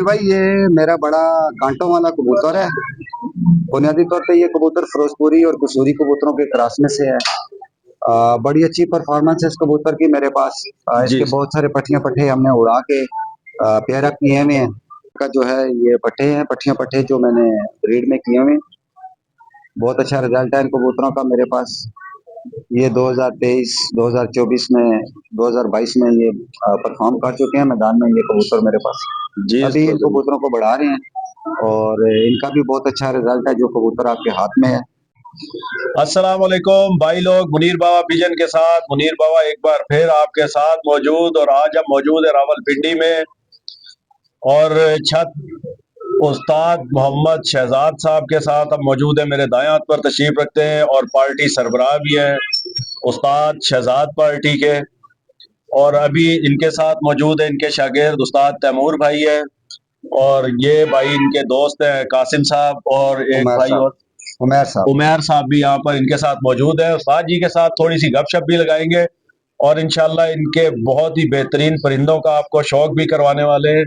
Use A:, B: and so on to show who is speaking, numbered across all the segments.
A: भाई ये मेरा बड़ा कांटों वाला कबूतर है। बुनियादी तौर पे ये कबूतर फिरोजपुरी और कसूरी कबूतरों के क्रॉस में से है। बड़ी अच्छी परफॉर्मेंस है इस कबूतर की मेरे पास।
B: जी।
A: इसके बहुत सारे पट्टियां पट्टे हमने उड़ा के पेयरअप किए हुए हैं। का जो है ये पट्टे हैं, पट्टियां पट्टे जो मैंने ब्रीड में किए हुए हैं। बहुत अच्छा रिजल्ट है इन कबूतरों का मेरे पास। ये 2023, 2024 में, 2022 में ये परफॉर्म कर चुके हैं मैदान में ये कबूतर मेरे पास।
B: जी
A: अभी इन
B: उस्ताद अली।
A: कबूतरों को बढ़ा रहे हैं और इनका भी बहुत अच्छा रिजल्ट है जो कबूतर आपके हाथ में है।
B: अस्सलाम वालेकुम भाई लोग, मुनीर बाबा पिजन के साथ मुनीर बाबा एक बार फिर आपके साथ मौजूद, और आज हम मौजूद है रावलपिंडी में। और छत उस्ताद मोहम्मद शहजाद साहब के साथ हम मौजूद है, मेरे दाएं हाथ पर तशरीफ रखते हैं, और पार्टी सरबराह भी है उस्ताद शहजाद पार्टी के। और अभी इनके साथ मौजूद है इनके शागिर्द उस्ताद तैमूर भाई है, और ये भाई इनके दोस्त हैं कासिम साहब, और एक
A: उमर
B: भाई
A: साहब,
B: और
A: उमर साहब।
B: उमैर साहब भी यहाँ पर इनके साथ मौजूद है। उस्ताद जी के साथ थोड़ी सी गपशप भी लगाएंगे, और इंशाल्लाह इनके बहुत ही बेहतरीन परिंदों का आपको शौक भी करवाने वाले हैं।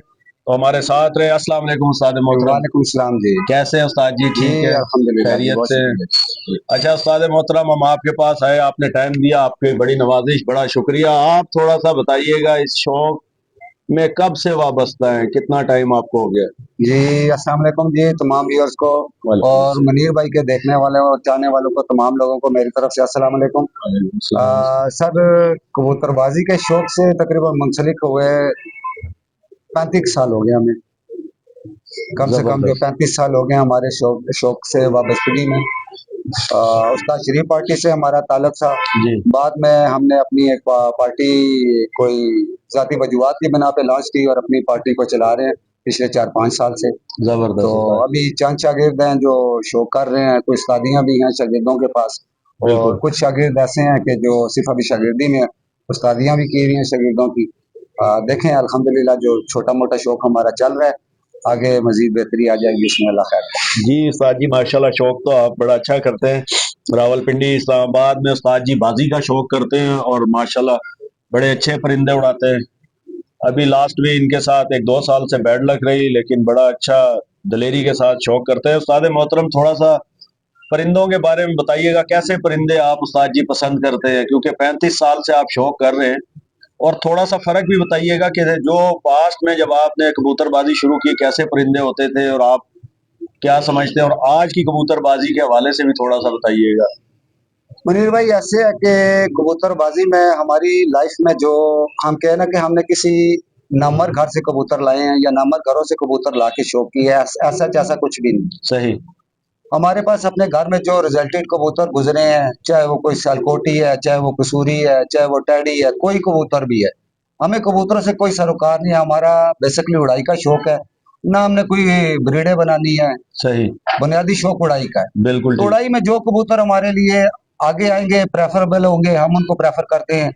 B: तो हमारे साथ रहे। अस्सलाम वालेकुम उस्ताद मोहतरम,
A: वालेकुम सलाम जी।
B: कैसे हैं उस्ताद जी?
A: जी
B: ठीक है,
A: अल्हम्दुलिल्लाह जी,
B: खैरियत
A: बहुत
B: से?
A: शुक्रिया।
B: अच्छा उस्ताद मोहतरम, हम आपके पास आए, आपने टाइम दिया, आपकी बड़ी नवाजिश, बड़ा शुक्रिया। आप थोड़ा सा बताइएगा इस शौक में कब से वाबस्ता है, कितना टाइम आपको हो गया?
A: जी अस्सलाम वालेकुम जी तमाम व्यूअर्स को,
B: वालेकुम
A: और
B: अस्सलाम।
A: मनीर भाई के देखने वाले और चाहने वालों को, तमाम लोगों को मेरी तरफ से अस्सलाम वालेकुम।
B: वालेकुम अस्सलाम।
A: सर, कबूतरबाजी के शौक से तकरीबन मुंसलिक हुए 35 साल हो गए हमें। कम से कम जो
B: जबरदस्त।
A: 35 साल हो गए हमारे शौक शौक से वाबस्तगी में। उस्ताद शरीफ पार्टी से हमारा ताल्लुक था।
B: जी।
A: बाद में हमने अपनी एक पार्टी कोई जाती वजूहात की बिना पे लॉन्च की और अपनी पार्टी को चला रहे हैं पिछले 4-5 साल से। तो
B: जबरदस्त उस्ताद जी।
A: अभी चंद शागिर्द हैं जो शो कर रहे हैं, कुछ शादियां भी हैं शागिर्दों के पास, और
B: बिल्कुल।
A: कुछ शागिर्द ऐसे हैं कि जो सिर्फ अभी शागिर्दी में हैं, उस्तादियां भी की हुई हैं शागिर्दों की। देखें अल्हम्दुलिल्लाह जो छोटा मोटा शौक हमारा चल रहा है, आगे मजीद बेहतरी आ जाएगी इसमें, अल्लाह खैर करे।
B: जी उस्ताद जी, माशाल्लाह, शौक तो आप बड़ा अच्छा करते हैं। रावलपिंडी इस्लामाबाद में उस्ताद जी बाजी का शौक करते हैं, और माशाल्लाह बड़े अच्छे परिंदे उड़ाते हैं। अभी लास्ट में इनके साथ एक 2 साल से बैड लक रही, लेकिन बड़ा अच्छा दलेरी के साथ शौक करते हैं। उस्ताद मोहतरम, थोड़ा सा परिंदों के बारे में बताइएगा, कैसे परिंदे आप उस्ताद जी पसंद करते हैं, क्योंकि 35 साल से आप शौक कर रहे हैं। और थोड़ा सा फर्क भी बताइएगा कि जो पास्ट में जब आपने कबूतरबाजी शुरू की, कैसे परिंदे होते थे, और आप क्या समझते हैं, और आज की कबूतरबाजी के हवाले से भी थोड़ा सा बताइएगा।
A: मुनीर भाई ऐसे है कि कबूतरबाजी में हमारी लाइफ में जो हम कहे ना कि हमने किसी नामवर घर से कबूतर लाए हैं या नामवर घरों से कबूतर ला के शौक किया है, ऐसा ऐसा कुछ भी नहीं।
B: सही।
A: हमारे पास अपने घर में जो रिजल्टेड कबूतर गुजरे हैं, चाहे वो कोई सियालकोटी है, चाहे वो कसूरी है, चाहे वो टैडी है, कोई कबूतर भी है, हमें कबूतरों से कोई सरोकार नहीं है। हमारा बेसिकली उड़ाई का शौक है, ना हमने कोई ब्रीडें बनानी है।
B: सही।
A: बुनियादी शौक उड़ाई का है।
B: बिल्कुल
A: तो
B: ठीक।
A: उड़ाई में जो कबूतर हमारे लिए आगे आएंगे, प्रेफरेबल होंगे, हम उनको प्रेफर करते हैं,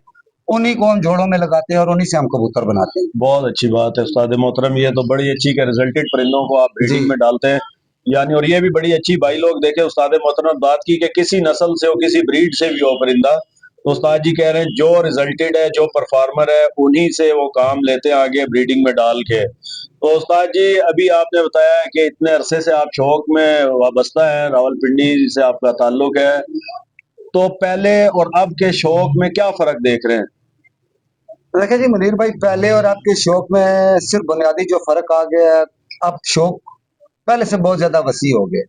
A: उन्हीं को हम जोड़ों में लगाते हैं और उन्हीं से हम कबूतर बनाते हैं।
B: बहुत अच्छी बात है उस्ताद मोहतरम, ये तो बड़ी अच्छी के रिजल्टेड परिंदों को आप
A: जी
B: ब्रीडिंग में डालते हैं यानी। और ये भी बड़ी अच्छी, भाई लोग देखे उस्ताद मोहतरम बात की कि किसी नस्ल से हो, किसी ब्रीड से भी हो परिंदा, तो उस्ताद जी कह रहे हैं जो रिजल्टेड है, जो परफॉर्मर है, उन्हीं से वो काम लेते हैं आगे ब्रीडिंग में डाल के। तो उस्ताद जी, अभी आपने बताया है कि इतने अरसे से आप शौक में वाबस्ता है, रावलपिंडी से आपका ताल्लुक है, तो पहले और अब के शौक में क्या फर्क देख रहे हैं?
A: देखिए जी मुनीर भाई, पहले और आपके शौक में सिर्फ बुनियादी जो फर्क आ गया है, अब शौक पहले से बहुत ज्यादा वसी हो गए।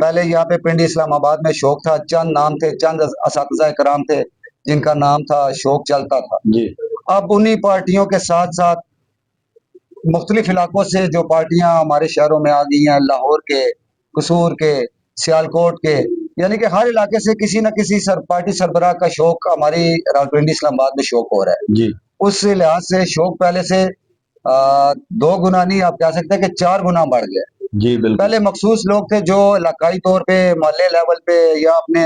A: पहले यहाँ पे पिंडी इस्लामाबाद में शौक था, चंद नाम थे, चंद असातिज़ा कराम थे जिनका नाम था, शौक चलता था।
B: जी।
A: अब उन्हीं पार्टियों के साथ साथ मुख्तलिफ इलाकों से जो पार्टियां हमारे शहरों में आ गई हैं, लाहौर के, कसूर के, सियालकोट के, यानी कि हर इलाके से किसी न किसी पार्टी सरबराह का शौक हमारी रावलपिंडी इस्लामाबाद में शौक हो रहा है।
B: जी।
A: उस लिहाज से शौक पहले से 2 गुना नहीं, आप कह सकते हैं कि 4 गुना बढ़ गया।
B: जी बिल्कुल।
A: पहले मखसूस लोग थे जो इलाकाई तौर पे, मोहल्ले लेवल पे, या अपने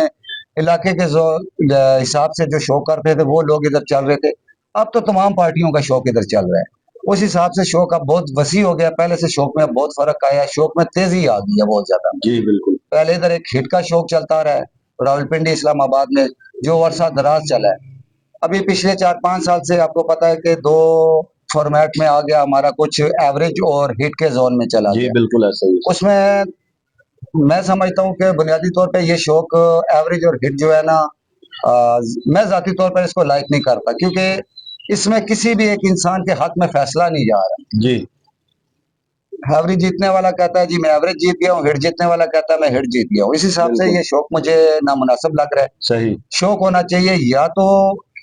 A: इलाके के जो हिसाब से जो शौक करते थे, वो लोग इधर चल रहे थे। अब तो तमाम पार्टियों का शौक इधर चल रहा है। उस हिसाब से शौक अब बहुत वसी हो गया। पहले से शौक में बहुत फर्क आया है, शौक में तेजी आ गई है बहुत ज्यादा।
B: जी बिल्कुल।
A: पहले इधर एक हिट का शौक चलता रहा है रावलपिंडी इस्लामाबाद में, जो अरसा दराज चला है। अभी पिछले 4-5 साल से आपको पता है कि दो फॉर्मेट में आ गया, हमारा कुछ एवरेज और हिट के जोन में चला
B: जी
A: गया।
B: बिल्कुल ऐसा ही।
A: उसमें मैं समझता हूँ कि बुनियादी तौर पे ये शौक एवरेज और हिट जो है ना, मैं ज़ाती तौर पर इसको लाइक नहीं करता, क्योंकि इसमें किसी भी एक इंसान के हक में फैसला नहीं जा रहा।
B: जी
A: एवरेज जीतने वाला कहता है जी मैं एवरेज जीत गया हूँ, हिट जीतने वाला कहता है मैं हिट जीत गया हूँ। इस हिसाब से
B: बिल्कुल
A: ये शौक मुझे नामुनासिब लग रहा है।
B: सही।
A: शौक होना चाहिए या तो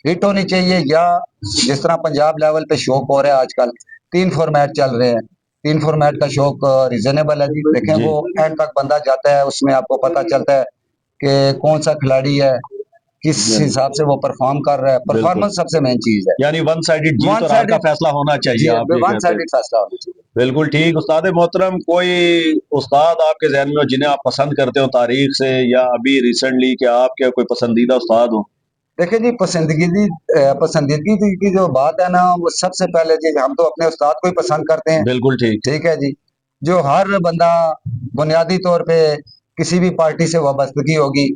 A: हिट होनी चाहिए, या जिस तरह पंजाब लेवल पे शौक हो रहा है आजकल, 3 फॉर्मेट चल रहे हैं। 3 फॉर्मेट का शौक रीजनेबल है जी। देखें
B: जी
A: वो एंड तक बंदा जाता है, उसमें आपको पता चलता है कि कौन सा खिलाड़ी है, किस
B: यानी
A: हिसाब से वो परफॉर्म कर रहा है।
B: बिल्कुल,
A: परफॉर्मेंस सबसे मेन चीज है।
B: यानी वन साइडेड जीत
A: वन
B: और हार का
A: साइडेड,
B: फैसला होना चाहिए,
A: जी
B: आप ये
A: वन
B: कहते हैं।
A: साइडेड फैसला होना चाहिए।
B: बिल्कुल ठीक। उस्ताद मोहतरम, कोई उस्ताद आपके जहन में हो जिन्हें आप पसंद करते हो तारीख से, या अभी रिसेंटली क्या आपके कोई पसंदीदा उस्ताद हो?
A: देखिए जी, पसंदीदगी की जो बात है ना, वो सबसे पहले जी हम तो अपने उस्ताद को ही पसंद करते हैं।
B: बिल्कुल ठीक।
A: ठीक है जी। जो हर बंदा बुनियादी तौर पे किसी भी पार्टी से वाबस्तगी होगी,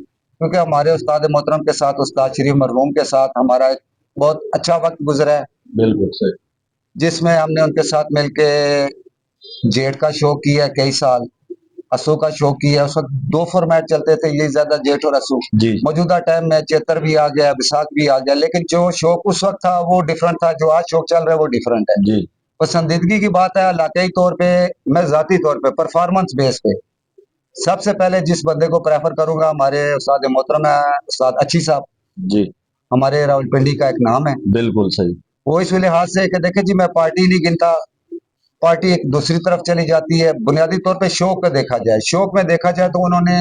A: क्योंकि हमारे उस्ताद मोहतरम के साथ, उस्ताद शरीफ मरहूम के साथ हमारा एक बहुत अच्छा वक्त गुजरा है,
B: बिल्कुल सही।
A: जिसमें हमने उनके साथ मिलके जेट का शो किया है कई साल, असू का शो किया है। उस वक्त 2 फॉर्मेट चलते थे, ये ज्यादा जेट और असू।
B: जी
A: मौजूदा टाइम में चेतर भी आ गया, विशाख भी आ गया, लेकिन जो शौक उस वक्त था वो डिफरेंट था, जो आज शौक चल रहा है वो डिफरेंट है।
B: जी
A: पसंदीदगी की बात है इलाकाई तौर पे, मैं जाती तौर पे परफॉर्मेंस बेस पे सबसे पहले जिस बंदे को प्रेफर करूंगा, हमारे उस्ताद मोहतरम है, उस्ताद अच्छी साहब,
B: जी
A: हमारे रावलपिंडी का एक नाम है।
B: बिल्कुल सही।
A: वो इस लिहाज से कि देखे जी, मैं पार्टी नहीं गिनता, पार्टी एक दूसरी तरफ चली जाती है। बुनियादी तौर पे शौक का देखा जाए, शौक में देखा जाए तो उन्होंने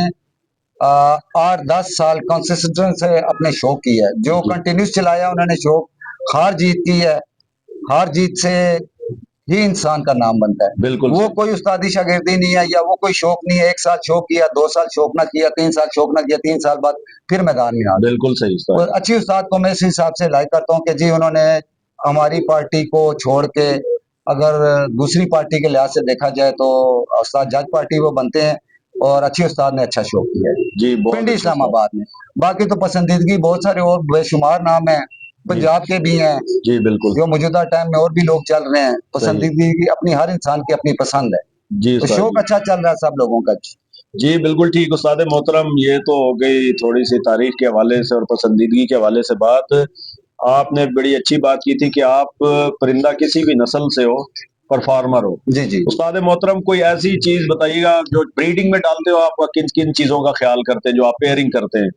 A: 8-10 साल कंसिस्टेंट से अपने शौक की है, जो
B: जी
A: कंटिन्यूस चलाया उन्होंने शौक। हार जीत की है, हार जीत से ही इंसान का नाम बनता है।
B: बिल्कुल
A: वो
B: सही।
A: कोई उस्तादी शागिर्दी नहीं है, या वो कोई शौक नहीं है, 1 साल शौक किया, 2 साल शौक ना किया, 3 साल शौक ना किया, 3 साल बाद फिर मैदान में आ गए।
B: बिल्कुल सही
A: वो
B: उस्ताद।
A: अच्छी उस्ताद को मैं इस हिसाब से लाइक करता हूँ कि जी उन्होंने हमारी पार्टी को छोड़ के, अगर दूसरी पार्टी के लिहाज से देखा जाए तो उस्ताद जज पार्टी वो बनते हैं, और अच्छी उस्ताद ने अच्छा शो किया है
B: जी बहुत
A: पिंडी
B: अच्छे उस्ताद।
A: इस्लामाबाद में। बाकी तो पसंदीदगी बहुत सारे और बेशुमार नाम है,
B: जी
A: पंजाब के भी हैं,
B: जी बिल्कुल
A: जो मौजूदा टाइम में और भी लोग चल रहे हैं।
B: सही है।
A: पसंदीदगी अपनी, हर इंसान की अपनी पसंद है,
B: जी
A: तो
B: उस्ताद
A: शौक
B: जी।
A: अच्छा चल रहा है सब लोगों का।
B: जी बिल्कुल ठीक। उस्ताद मोहतरम, ये तो हो गई थोड़ी सी तारीख के हवाले से और पसंदीदगी के हवाले से बात। आपने बड़ी अच्छी बात की थी कि आप परिंदा किसी भी नस्ल से हो, परफॉर्मर हो।
A: जी जी।
B: उस्ताद मोहतरम, कोई ऐसी चीज बताइएगा जो ब्रीडिंग में डालते हो, आप किन किन चीजों का ख्याल करते हैं जो आप पेयरिंग करते हैं?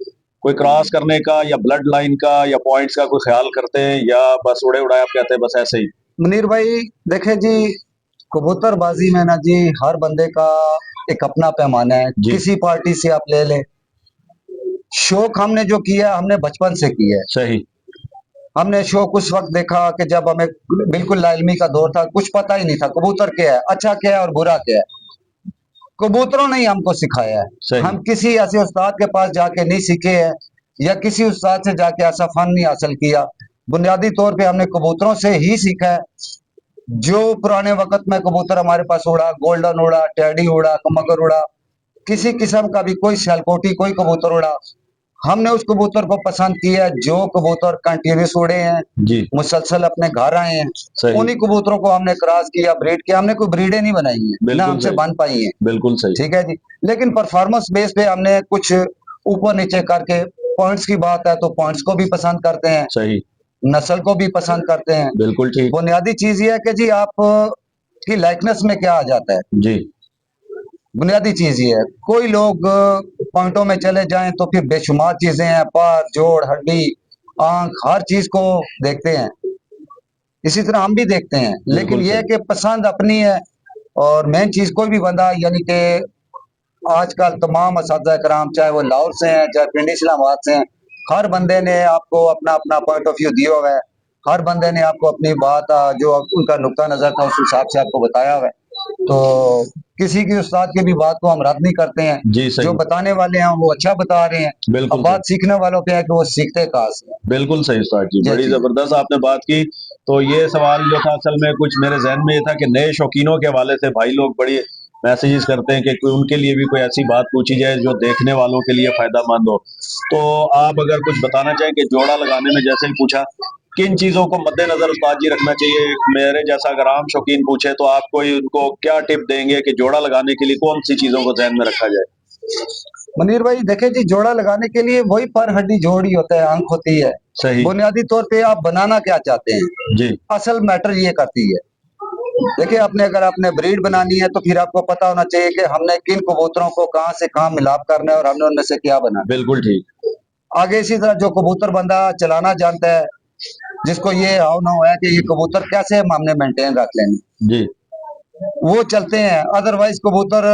B: कोई क्रॉस करने का, या ब्लड लाइन का, या पॉइंट्स का कोई ख्याल करते हैं, या बस उड़े उड़ाए आप कहते हैं बस ऐसे ही?
A: मुनीर भाई, देखे जी, कबूतरबाजी में ना जी हर बंदे का एक अपना पैमाना है।
B: जी
A: किसी पार्टी से आप ले लें, शौक हमने जो किया हमने बचपन से किया है।
B: सही।
A: हमने शौक उस वक्त देखा कि जब हमें बिल्कुल लाइलमी का दौर था, कुछ पता ही नहीं था कबूतर क्या है, अच्छा क्या है और बुरा क्या है। कबूतरों ने ही हमको सिखाया है।
B: सही।
A: हम किसी ऐसे उस्ताद के पास जाके नहीं सीखे हैं, या किसी उस्ताद से जाके ऐसा फन नहीं हासिल किया। बुनियादी तौर पे हमने कबूतरों से ही सीखा है। जो पुराने वक्त में कबूतर हमारे पास उड़ा, गोल्डन उड़ा, टेडी उड़ा, मगर उड़ा, किसी किस्म का भी कोई सियालकोटी कोई कबूतर उड़ा, हमने उस कबूतर को पसंद किया है। जो कबूतर कंटिन्यूस उड़े हैं,
B: जी
A: मुसलसल अपने घर आए हैं,
B: सही।
A: उन्हीं कबूतरों को हमने क्रॉस किया, ब्रीड किया। हमने कोई ब्रीडें नहीं बनाई हैं, ना
B: बिल्कुल
A: हमसे
B: सही।
A: बन पाई हैं।
B: बिल्कुल सही।
A: ठीक है जी। लेकिन परफॉर्मेंस बेस पे हमने कुछ ऊपर नीचे करके, पॉइंट्स की बात है तो पॉइंट्स को भी पसंद करते हैं,
B: सही।
A: नस्ल को भी पसंद करते हैं।
B: बिल्कुल ठीक।
A: बुनियादी चीज ये है कि जी आप की लाइकनेस में क्या आ जाता है।
B: जी
A: बुनियादी चीज ये है, कोई लोग पॉइंटों में चले जाएं तो फिर बेशुमार चीजें हैं, पार जोड़ हड्डी आंख हर चीज को देखते हैं। इसी तरह हम भी देखते हैं, लेकिन
B: बिल्कुल
A: यह है
B: सही।
A: कि पसंद अपनी है। और मेन चीज कोई भी बंदा, यानी कि आजकल तमाम असातिज़ा कराम, चाहे वो लाहौर से हैं चाहे पिंडी इस्लामाबाद से हैं, हर बंदे ने आपको अपना अपना पॉइंट ऑफ व्यू दिया हुआ है। हर बंदे ने आपको अपनी बात, जो उनका नुक्ता नजर था, उस हिसाब से आपको बताया हुआ है। तो किसी की उस्ताद की भी बात को हम रद्द नहीं करते हैं।
B: जी
A: जो
B: सही।
A: बताने वाले हैं वो अच्छा बता रहे हैं। अब
B: बिल्कुल सही।
A: बात सीखने वालों पे है कि वो सीखते कहाँ से हैं।
B: बिल्कुल सही उस्ताद जी,
A: जी
B: बड़ी
A: जी।
B: जबरदस्त आपने बात की। तो ये सवाल जो था असल में कुछ मेरे जहन में ये था कि नए शौकीनों के हवाले से भाई लोग बड़ी मैसेजेस करते हैं कि कोई उनके लिए भी कोई ऐसी बात पूछी जाए जो देखने वालों के लिए फायदामंद हो। तो आप अगर कुछ बताना चाहें कि जोड़ा लगाने में, जैसे ही पूछा, किन चीजों को मद्देनजर उस्ताद जी रखना चाहिए? मेरे जैसा अगर आम शौकीन पूछे तो आप कोई उनको क्या टिप देंगे कि जोड़ा लगाने के लिए कौन सी चीजों को ध्यान में रखा जाए?
A: मुनीर भाई देखे जी, जोड़ा लगाने के लिए वही पर हड्डी जोड़ ही होता है, आंख होती है।
B: सही।
A: बुनियादी तौर पे आप बनाना क्या चाहते हैं,
B: जी।
A: असल मैटर ये करती है। देखिए, अगर आपने ब्रीड बनानी है तो फिर आपको पता होना चाहिए कि हमने किन कबूतरों को कहाँ से कहाँ मिलाप करना है और हमने उनमें से क्या बनाना
B: बिल्कुल ठीक।
A: है। आगे इसी तरह जो कबूतर बंदा चलाना जानता है, जिसको ये हाव ना है कि ये कबूतर कैसे हमने मेंटेन रख लेंगे,
B: जी।
A: वो चलते हैं। अदरवाइज कबूतर,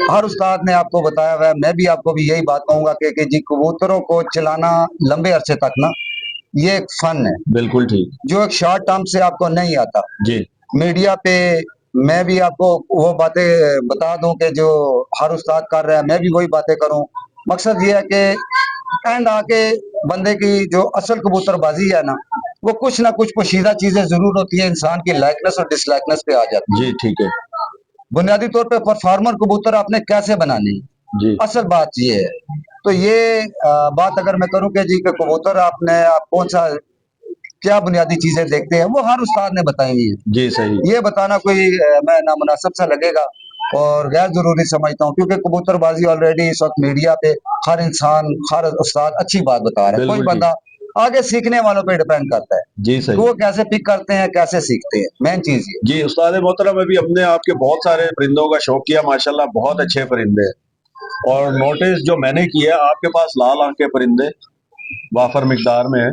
A: हर उस्ताद ने आपको बताया हुआ है, मैं भी आपको भी यही बात कहूंगा कि जी कबूतरों को चलाना लंबे अरसे तक ना, ये एक फन है
B: बिल्कुल ठीक।
A: जो एक शॉर्ट टर्म से आपको नहीं आता।
B: जी।
A: मीडिया पे मैं भी आपको वो बातें बता दूं कि जो हर उस्ताद कर रहा है, मैं भी वही बातें करूं। मकसद ये है कि एंड आके बंदे की जो असल कबूतरबाजी है ना, वो कुछ ना कुछ पोशीदा चीजें जरूर होती है, इंसान की लाइकनेस और डिसलाइकनेस पे आ जाती है।
B: जी ठीक है।
A: बुनियादी तौर पे परफॉर्मर कबूतर आपने कैसे बनाने हैं,
B: जी।
A: असल बात ये है। तो ये बात अगर मैं करूं कि जी के कबूतर आपने आप कौन सा क्या बुनियादी चीजें देखते हैं, वो हर उस्ताद ने बताई हुई है।
B: जी सही।
A: ये बताना कोई मैं नामुनासिब सा लगेगा और गैर जरूरी समझता हूँ, क्योंकि कबूतरबाजी ऑलरेडी इस वक्त मीडिया पे हर इंसान, हर उस्ताद अच्छी बात बता रहा है। कोई
B: बिल्कुल ठीक।
A: बंदा आगे सीखने वालों पे डिपेंड करता है
B: जी
A: कि
B: सही।
A: वो कैसे पिक करते हैं, कैसे सीखते हैं, मेन चीज ये।
B: जी उस्ताद मोहतरम, अभी हमने आपके बहुत सारे परिंदों का शौक किया, माशाल्लाह बहुत अच्छे परिंदे हैं। और नोटिस जो मैंने किया, आपके पास लाल आंख के परिंदे वाफर मिकदार में है।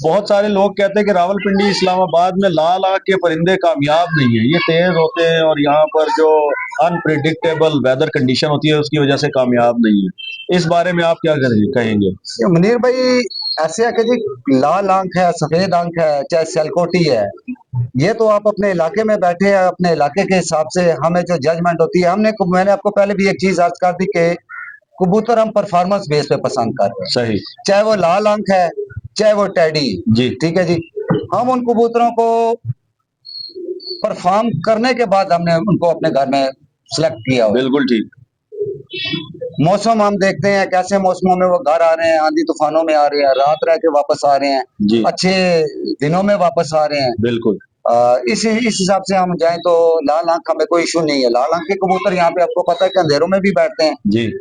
B: बहुत सारे लोग कहते हैं कि रावलपिंडी इस्लामाबाद में लाल आंख के परिंदे कामयाब नहीं है, ये तेज होते हैं और यहाँ पर जो अनप्रिडिक्टेबल वेदर कंडीशन होती है उसकी वजह से कामयाब नहीं है। इस बारे में आप क्या कहेंगे?
A: ये मुनीर भाई, ऐसे है कि जी लाल आंख है, सफेद आंख है, चाहे सेलकोटी है, ये तो आप अपने इलाके में बैठे हैं, अपने इलाके के हिसाब से हमें जो जजमेंट होती है, मैंने आपको पहले भी एक चीज अर्ज कर दी कि कबूतर हम परफॉर्मेंस बेस पे पसंद करते हैं।
B: सही।
A: चाहे वो लाल आंख है, चाहे वो टैडी।
B: जी।
A: ठीक है जी, हम उन कबूतरों को परफॉर्म करने के बाद हमने उनको अपने घर में सिलेक्ट किया हुआ है।
B: बिल्कुल ठीक।
A: मौसम हम देखते हैं कैसे मौसमों में वो घर आ रहे हैं, आंधी तूफानों में आ रहे हैं, रात रह के वापस आ रहे हैं,
B: जी।
A: अच्छे दिनों में वापस आ रहे हैं।
B: बिल्कुल।
A: इस हिसाब से हम जाएं तो लाल आंख हमें कोई इशू नहीं है। लाल आंख के कबूतर यहाँ पे आपको पता है कि अंधेरों में भी बैठते हैं,
B: जी।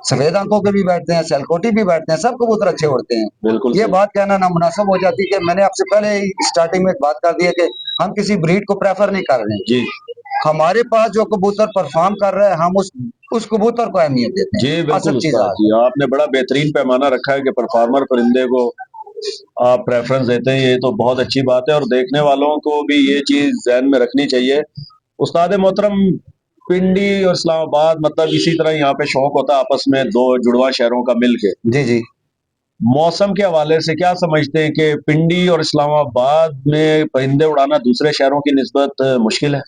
A: सफेद आंखों के भी बैठते हैं, सेलकोटी भी बैठते हैं, सब कबूतर अच्छे उड़ते हैं।
B: बिल्कुल
A: ये
B: सही।
A: बात कहना नामुनासिब हो जाती है कि मैंने आपसे पहले ही स्टार्टिंग में एक बात कर दी है कि हम किसी ब्रीड को प्रेफर नहीं कर रहे हैं।
B: जी।
A: हमारे पास जो कबूतर परफॉर्म कर रहा है, हम उस कबूतर को अहमियत देते
B: जी
A: हैं।
B: बिल्कुल
A: असल चीज
B: उस्ताद जी, आपने बड़ा बेहतरीन पैमाना रखा है कि परफार्मर परिंदे को आप प्रेफरेंस देते हैं, ये तो बहुत अच्छी बात है और देखने वालों को भी ये चीज ध्यान में रखनी चाहिए। उस्ताद मोहतरम, पिंडी और इस्लामाबाद मतलब इसी तरह यहाँ पे शौक होता है आपस में दो जुड़वा शहरों का मिलके।
A: जी जी।
B: मौसम के हवाले से क्या समझते हैं कि पिंडी और इस्लामाबाद में परिंदे उड़ाना दूसरे शहरों की निस्बत मुश्किल है?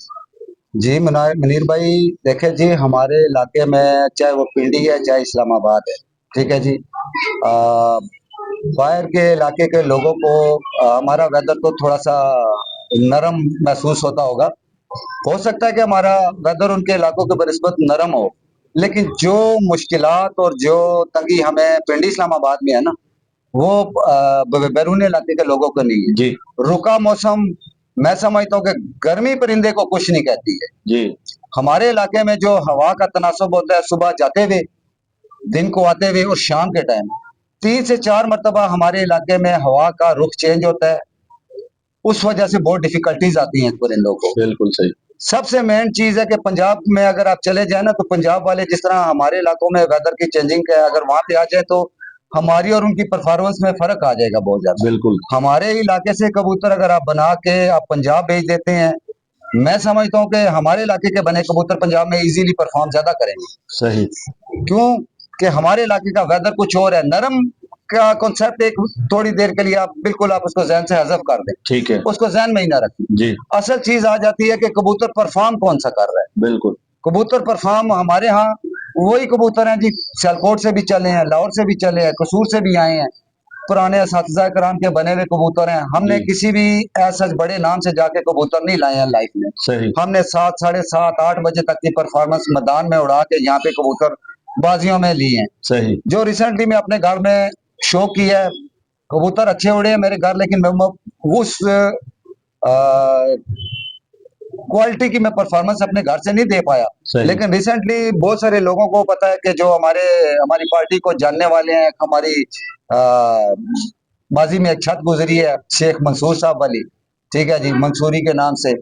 A: जी मुनीर भाई, देखे जी, हमारे इलाके में चाहे वो पिंडी है चाहे इस्लामाबाद है, ठीक है जी, बाहर के इलाके के लोगों को हमारा वेदर तो थोड़ा सा नरम महसूस होता होगा। हो सकता है कि हमारा वेदर उनके इलाकों के बनिस्बत नरम हो, लेकिन जो मुश्किलात और जो तंगी हमें पिंडी इस्लामाबाद में है ना, वो बैरून इलाके के लोगों को नहीं है।
B: जी।
A: रुका मौसम, मैं समझता हूँ कि गर्मी परिंदे को कुछ नहीं कहती है।
B: जी।
A: हमारे इलाके में जो हवा का तनासब होता है, सुबह जाते हुए, दिन को आते हुए और शाम के टाइम 3 से 4 मरतबा हमारे इलाके में हवा का रुख चेंज होता है। उस वजह से बहुत डिफिकल्टीज आती हैं परिंदों को।
B: बिल्कुल सही।
A: सबसे मेन चीज है कि पंजाब में अगर आप चले जाए ना, तो पंजाब वाले जिस तरह हमारे इलाकों में वेदर की चेंजिंग है, अगर वहां पे आ जाए तो हमारी और उनकी परफॉर्मेंस में फर्क आ जाएगा बहुत ज्यादा।
B: बिल्कुल।
A: हमारे इलाके से कबूतर अगर आप बना के आप पंजाब भेज देते हैं, मैं समझता हूँ कि हमारे इलाके के बने कबूतर पंजाब में इजीली परफॉर्म ज्यादा करेंगे।
B: सही।
A: क्यों? कि हमारे इलाके का वेदर कुछ और है। नरम का कॉन्सेप्ट एक थोड़ी देर के लिए आप बिल्कुल आप उसको जहन से हजफ कर दें,
B: ठीक है।
A: उसको जहन में ही ना रखें।
B: जी।
A: असल चीज आ जाती है कि कबूतर परफॉर्म कौन सा कर रहा है।
B: बिल्कुल।
A: कबूतर परफॉर्म हमारे यहाँ वही कबूतर हैं जी, सियालकोट से भी चले हैं, लाहौर से भी चले हैं, कसूर से भी आए हैं, पुराने असातिज़ा कराम के बने हुए कबूतर हैं। हमने
B: जी।
A: किसी भी ऐसा बड़े नाम से जाके कबूतर नहीं लाए हैं लाइफ में।
B: सही
A: हमने 7, साढ़े 7, 8 बजे तक की परफॉर्मेंस मैदान में उड़ा के यहाँ पे कबूतर बाजियों में ली हैं।
B: सही
A: जो रिसेंटली मैं अपने घर में शो किया है, कबूतर अच्छे उड़े हैं मेरे घर, लेकिन मैं उस क्वालिटी की मैं परफॉर्मेंस अपने घर से नहीं दे पाया।
B: सही
A: लेकिन रिसेंटली बहुत सारे लोगों को पता है कि जो हमारी पार्टी को जानने वाले हैं, हमारी आ, माजी में एक छत गुजरी है शेख मंसूर साहब वाली, ठीक है जी, मंसूरी के नाम से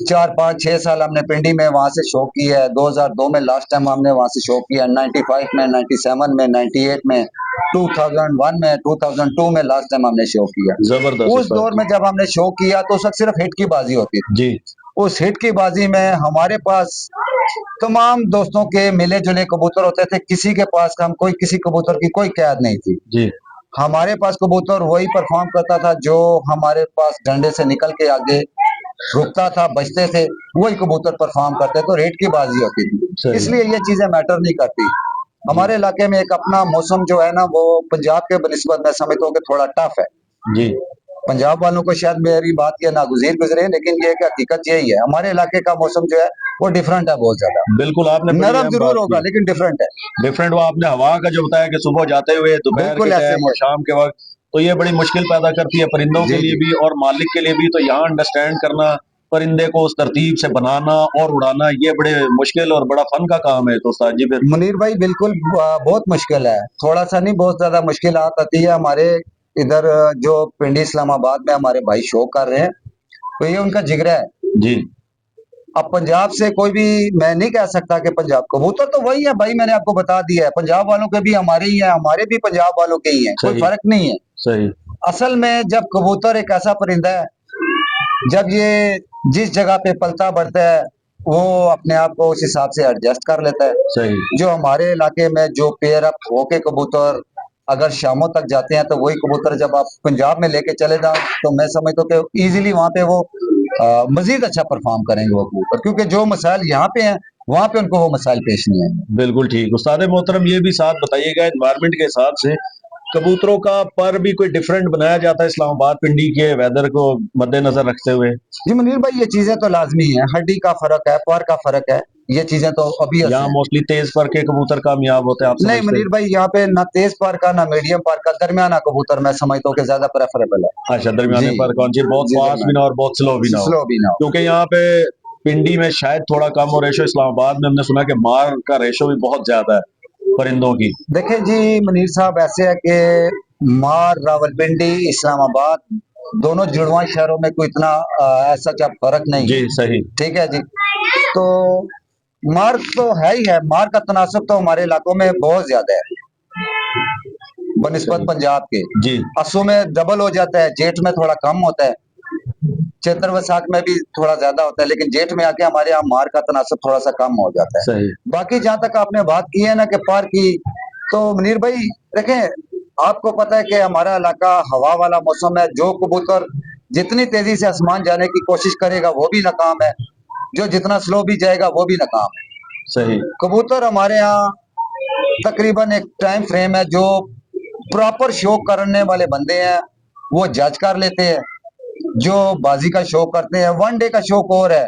A: 4, 5, 6 साल हमने पिंडी में वहां से शो किया है। 2002 में लास्ट टाइम हमने वहां से शो किया, 95 में, 97 में, 98 में, 2001 में, 2002 में लास्ट टाइम हमने शो किया।
B: जबरदस्त
A: उस
B: उस्ताद
A: दौर
B: जी।
A: में जब हमने शो किया तो उस वक्त सिर्फ हिट की बाजी होती थी।
B: जी
A: उस हिट की बाजी में हमारे पास तमाम दोस्तों के मिले जुले कबूतर होते थे, किसी के पास हम कोई किसी कबूतर की कोई कैद नहीं थी।
B: जी
A: हमारे पास कबूतर वही परफॉर्म करता था जो हमारे पास डंडे से निकल के आगे रुकता था, बचते थे, वही कबूतर परफॉर्म करते, तो रेट की बाजी होती थी।
B: सही
A: इसलिए ये चीजें मैटर नहीं करती।
B: जी
A: हमारे इलाके में एक अपना मौसम जो है ना, वो पंजाब के बनिस्बत मैं समझता हूँ कि थोड़ा टफ है।
B: जी
A: पंजाब वालों को शायद मेरी बात के नागुज़ीर गुजरे, लेकिन ये कि हकीकत यही है, हमारे इलाके का मौसम जो है वो डिफरेंट है बहुत ज्यादा।
B: बिल्कुल आपने बड़ी
A: नरम
B: अहम
A: जरूर
B: बात
A: होगा
B: की।
A: लेकिन डिफरेंट है।
B: डिफरेंट वो आपने हवा का जो बताया कि सुबह जाते हुए दोपहर के
A: बिल्कुल ऐसे
B: टाइम
A: ही
B: और
A: है।
B: शाम के वक्त, तो ये बड़ी मुश्किल पैदा करती है परिंदों के
A: जी
B: लिए
A: जी।
B: भी और मालिक के लिए भी। तो यहाँ अंडरस्टैंड करना परिंदे को उस तरतीब से बनाना और उड़ाना, ये बड़े मुश्किल और बड़ा फन का काम है। तो उस्ताद जी फिर
A: मुनीर भाई बिल्कुल बहुत मुश्किल है, थोड़ा सा नहीं बहुत ज्यादा मुश्किल आती है। हमारे इधर जो पिंडी इस्लामाबाद में हमारे भाई शो कर रहे हैं, तो ये उनका जिगरा है।
B: जी
A: अब पंजाब से कोई भी मैं नहीं कह सकता कि पंजाब, कबूतर तो वही है भाई, मैंने आपको बता दिया है, पंजाब वालों के भी हमारे ही हैं, हमारे भी पंजाब वालों के ही हैं, कोई
B: सही
A: फर्क नहीं है।
B: सही
A: असल में जब कबूतर एक ऐसा परिंदा है, जब ये जिस जगह पे पलता बढ़ता है वो अपने आप को उस हिसाब से एडजस्ट कर लेता है।
B: सही
A: जो हमारे इलाके में जो पेयर अप होके कबूतर अगर शामों तक जाते हैं, तो वही कबूतर जब आप पंजाब में लेके चले जाओ, तो मैं समझता हूँ कि इजीली वहां पे वो मजीद अच्छा परफॉर्म करेंगे वो कबूतर, क्योंकि जो मसाइल यहाँ पे हैं वहां पे उनको वो मसाइल पेश नहीं आएंगे।
B: बिल्कुल ठीक। उस्ताद मोहतरम ये भी साथ बताइएगा, एनवायरनमेंट के हिसाब से कबूतरों का पर भी कोई डिफरेंट बनाया जाता है इस्लामाबाद पिंडी के वेदर को मद्देनजर रखते हुए?
A: जी मुनीर भाई, ये चीजें तो लाजमी है, हड्डी का फर्क है, पर का फर्क है, ये चीजें तो ऑब्वियस
B: यहाँ
A: है।
B: मोस्टली तेज पर के कबूतर कामयाब होते हैं, आप
A: नहीं
B: समझते हैं?
A: मुनीर भाई, यहाँ पे ना तेज पार का ना मीडियम पार का, दरमियाना कबूतर मैं समझता हूँ कि ज्यादा प्रेफरेबल है।
B: अच्छा, दरमियाने
A: जी
B: पर कौन सी, बहुत
A: जी,
B: फास्ट भी ना
A: दरमियाना,
B: और बहुत स्लो भी ना हो।
A: स्लो भी ना हो।
B: क्योंकि यहाँ पे पिंडी में शायद थोड़ा कम हो रेशो, इस्लामाबाद में हमने सुना कि मार का रेशो भी बहुत ज्यादा है परिंदों की।
A: देखें जी मुनीर साहब, ऐसे है कि मार, रावलपिंडी, इस्लामाबाद दोनों जुड़वा शहरों में कोई इतना ऐसा क्या फर्क नहीं
B: जी
A: है।
B: सही
A: ठीक है जी। तो मार तो है ही है, मार का तनासब तो हमारे इलाकों में बहुत ज्यादा है बनिस्बत
B: सही
A: पंजाब के।
B: जी
A: असू में डबल हो जाता है, जेठ में थोड़ा कम होता है, चैत्र वैसाख में भी थोड़ा ज्यादा होता है, लेकिन जेठ में आके हमारे यहाँ मार का तनासब थोड़ा सा कम हो जाता है।
B: सही
A: बाकी जहां तक आपने बात की है ना कि पार की, तो मुनीर भाई देखें, आपको पता है कि हमारा इलाका हवा वाला मौसम है, जो कबूतर जितनी तेजी से आसमान जाने की कोशिश करेगा वो भी नाकाम है, जो जितना स्लो भी जाएगा वो भी नाकाम है।
B: सही
A: कबूतर हमारे यहाँ तकरीबन एक टाइम फ्रेम है, जो प्रॉपर शो करने वाले बंदे हैं वो जज कर लेते हैं। जो बाजी का शौक करते हैं, वन डे का शौक और है,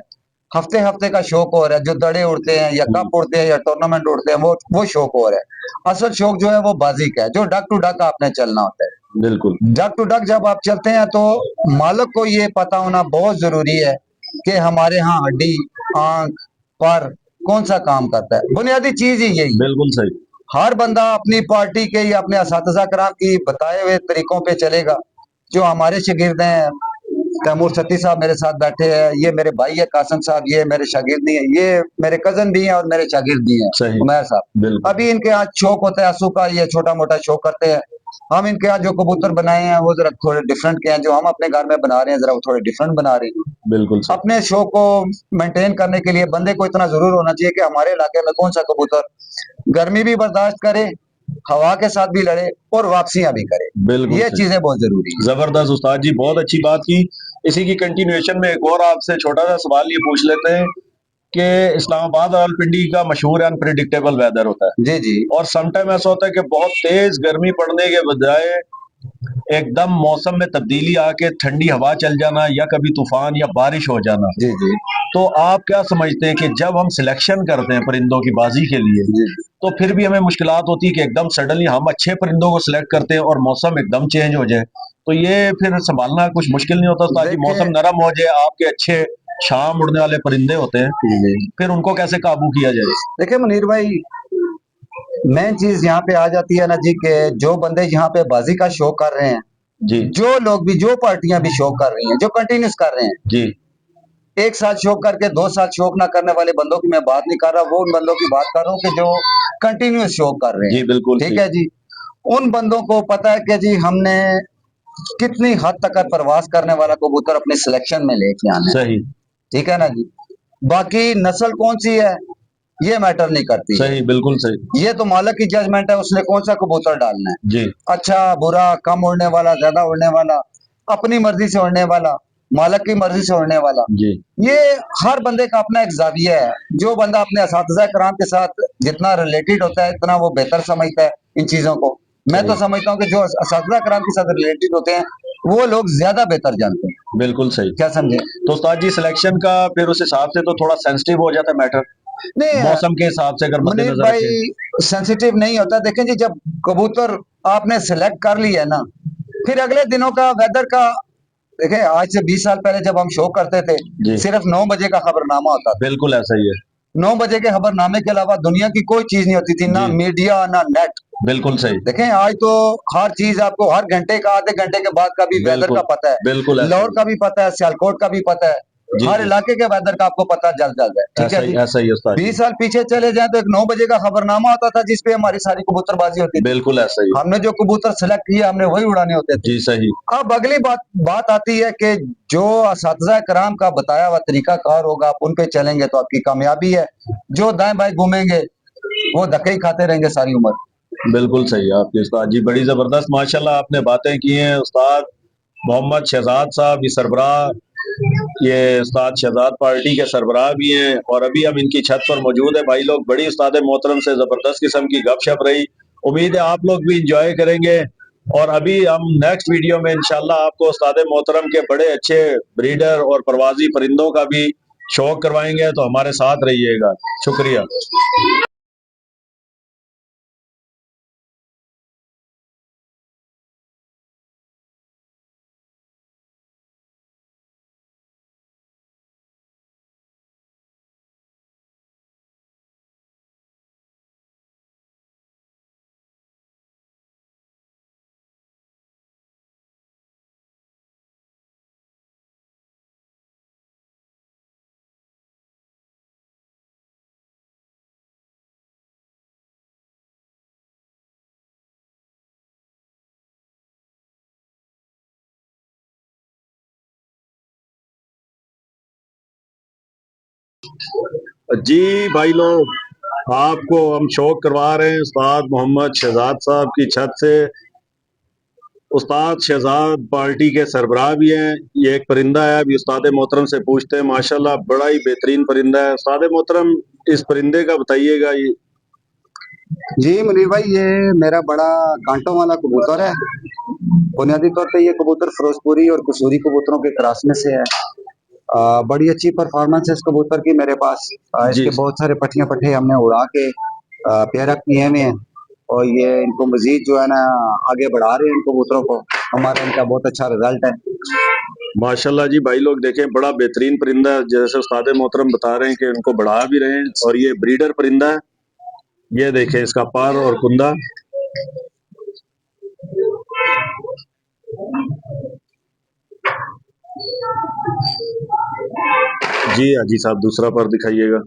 A: हफ्ते हफ्ते का शौक और है, जो दड़े उड़ते हैं या कप उड़ते हैं या टूर्नामेंट उड़ते हैं, वो शौक और है। असल शौक जो है वो बाजी का है, जो डक टू डक आपने चलना होता है।
B: बिल्कुल
A: डक टू डक जब आप चलते हैं तो मालिक को ये पता होना बहुत जरूरी है कि हमारे यहाँ हड्डी, आंख, पर कौन सा काम करता है, बुनियादी चीज ही यही है।
B: बिल्कुल सही
A: हर बंदा अपनी पार्टी के या अपने असातिज़ा कराम की बताए हुए तरीकों पे चलेगा। जो हमारे शागिर्द हैं, तैमूर सत्ती साहब मेरे साथ बैठे हैं, ये मेरे भाई है कासिम साहब, ये मेरे शागिर्द नहीं है, ये मेरे कजन भी हैं और मेरे शागिर्द भी हैं
B: सही
A: उमैर साहब।
B: बिल्कुल
A: अभी इनके यहाँ शौक होता है आंसू का, ये छोटा मोटा शौक करते हैं। हम इनके यहाँ जो कबूतर बनाए हैं वो जरा थोड़े डिफरेंट के हैं, जो हम अपने घर में बना रहे हैं जरा वो थोड़े डिफरेंट बना रहे हैं।
B: बिल्कुल सही
A: अपने शौक को मेंटेन करने के लिए बंदे को इतना जरूर होना चाहिए कि हमारे इलाके में कौन सा कबूतर गर्मी भी बर्दाश्त करे, हवा के साथ भी लड़े और वापसियां भी करे।
B: बिल्कुल
A: ये
B: सही।
A: चीजें बहुत जरूरी है।
B: जबरदस्त उस्ताद जी, बहुत अच्छी बात की। इसी की कंटिन्यूएशन में एक और आपसे छोटा सा सवाल ये पूछ लेते हैं कि इस्लामाबाद और पिंडी का मशहूर है अनप्रिडिक्टेबल वेदर होता है,
A: जी जी।
B: और समटाइम ऐसा होता है कि बहुत तेज गर्मी पड़ने के बजाय एकदम मौसम में तब्दीली आके ठंडी हवा चल जाना या कभी तूफान या बारिश हो जाना,
A: जी जी
B: तो आप क्या समझते हैं कि जब हम सिलेक्शन करते हैं परिंदों की बाजी के लिए,
A: जी
B: तो फिर भी हमें मुश्किलात होती है कि एकदम सडनली हम अच्छे परिंदों को सिलेक्ट करते हैं और मौसम एकदम चेंज हो जाए, तो ये फिर संभालना कुछ मुश्किल नहीं होता ताकि
A: देखिए
B: मौसम नरम हो जाए, आपके अच्छे शाम उड़ने वाले परिंदे होते हैं,
A: जी
B: फिर उनको कैसे काबू किया जाए?
A: देखिए मुनीर भाई, मेन चीज यहाँ पे आ जाती है ना जी के जो बंदे यहाँ पे बाजी का शो कर रहे हैं,
B: जी
A: जो लोग भी, जो पार्टियां भी शो कर रही हैं, जो कंटिन्यूस कर रहे हैं,
B: जी
A: एक साल शौक करके 2 साल शौक ना करने वाले बंदों की मैं बात नहीं कर रहा, वो उन बंदों की बात कर रहा हूँ कि जो कंटिन्यूस शौक कर रहे
B: जी
A: हैं।
B: बिल्कुल
A: ठीक
B: ठीक।
A: है जी, उन बंदों को पता है कि जी हमने कितनी हद तक प्रवास करने वाला कबूतर अपने सिलेक्शन में लेके आना है।
B: सही
A: ठीक है ना जी, बाकी नस्ल कौन सी है ये मैटर नहीं करती है,
B: सही बिल्कुल सही।
A: ये तो मालिक की जजमेंट है, उसने कौन सा कबूतर डालना है,
B: जी
A: अच्छा बुरा, कम उड़ने वाला, ज्यादा उड़ने वाला, अपनी मर्जी से उड़ने वाला, मालिक की मर्जी से उड़ने वाला।
B: जी
A: ये हर बंदे का अपना एक जाविया है, जो बंदा अपने असातिज़ा कराम के साथ जितना रिलेटेड होता है इतना वो बेहतर समझता है इन चीजों को। मैं तो
B: सही
A: समझता हूँ कि जो असातिज़ा कराम के साथ रिलेटेड होते हैं वो लोग ज्यादा बेहतर जानते हैं।
B: बिल्कुल सही।
A: क्या समझे?
B: तो उस्ताद जी सिलेक्शन का फिर उस हिसाब से तो थोड़ा सेंसिटिव हो जाता है मैटर,
A: नहीं
B: मौसम के हिसाब से अगर
A: मुनीर
B: मद्देनजर
A: भाई,
B: रखें।
A: सेंसिटिव नहीं होता। देखें जी, जब कबूतर आपने सिलेक्ट कर लिया ना, फिर अगले दिनों का वेदर का, देखें आज से 20 साल पहले जब हम शो करते थे,
B: जी
A: सिर्फ 9 बजे का खबरनामा होता था।
B: बिल्कुल ऐसा ही है।
A: 9 बजे के खबरनामे के अलावा दुनिया की कोई चीज नहीं होती थी, ना
B: जी
A: मीडिया ना नेट।
B: बिल्कुल सही।
A: देखें आज तो हर चीज आपको हर घंटे का, आधे घंटे के बाद का भी वेदर का
B: बिल्कुल
A: पता है,
B: बिल्कुल ऐसा
A: लाहौर
B: ही
A: का भी पता है, सियालकोट का भी पता है,
B: जी
A: हर
B: जी
A: इलाके के वेदर का आपको पता जल जाता है। ठीक है जी,
B: ऐसा ही है उस्ताद जी।
A: 20 साल पीछे चले जाएं तो एक 9 बजे का खबरनामा आता था जिसपे हमारी सारी कबूतरबाजी होती थी।
B: बिल्कुल ऐसा ही है।
A: हमने जो कबूतर सेलेक्ट किए हमने वही उड़ाने होते थे।
B: जी सही।
A: अब अगली बात बात आती है कि जो असातिज़ा कराम का बताया हुआ तरीका कार होगा, आप उन पे चलेंगे तो आपकी कामयाबी है, जो दाएं बाएं घूमेंगे वो धक्के ही खाते रहेंगे सारी उम्र।
B: बिल्कुल सही आपके उस्ताद जी, बड़ी जबरदस्त माशाल्लाह आपने बातें की हैं। उस्ताद मोहम्मद शहजाद साहब ये सरबराह, ये उस्ताद शहजाद पार्टी के सरबराह भी हैं और अभी हम इनकी छत पर मौजूद है भाई लोग। बड़ी उस्ताद मोहतरम से जबरदस्त किस्म की गपशप रही, उम्मीद है आप लोग भी इंजॉय करेंगे। और अभी हम नेक्स्ट वीडियो में इंशाल्लाह आपको उस्ताद मोहतरम के बड़े अच्छे ब्रीडर और परवाजी परिंदों का भी शौक करवाएंगे, तो हमारे साथ रहिएगा। शुक्रिया। जी भाई लोग, आपको हम शौक करवा रहे हैं उस्ताद मोहम्मद शहजाद साहब की छत से। उस्ताद शहजाद पार्टी के सरबराह भी हैं। ये एक परिंदा है, अभी उस्ताद मोहतरम से पूछते हैं। माशाल्लाह बड़ा ही बेहतरीन परिंदा है। उस्ताद मोहतरम इस परिंदे का बताइएगा। ये
A: जी मुनीर भाई, ये मेरा बड़ा कांटों वाला कबूतर है। बुनियादी तौर पे ये कबूतर फिरोजपुरी और कसूरी कबूतरों के क्रॉस में से है। बड़ी अच्छी परफॉर्मेंस है इस कबूतर की मेरे पास।
B: जी
A: इसके बहुत सारे पट्टियां पट्टे हमने उड़ा के पेयरअप किए हुए हैं, और ये इनको मजीद जो है ना आगे बढ़ा रहे हैं इन कबूतरों को। हमारा इनका बहुत अच्छा रिजल्ट है।
B: माशाल्लाह जी भाई लोग देखें, बड़ा बेहतरीन परिंदा है। जैसे उस्ताद मोहतरम बता रहे हैं कि इनको बढ़ा भी रहे हैं, और ये ब्रीडर परिंदा है। ये देखें इसका पर और कुंदा। जी हाजी साहब दूसरा पर दिखाइएगा।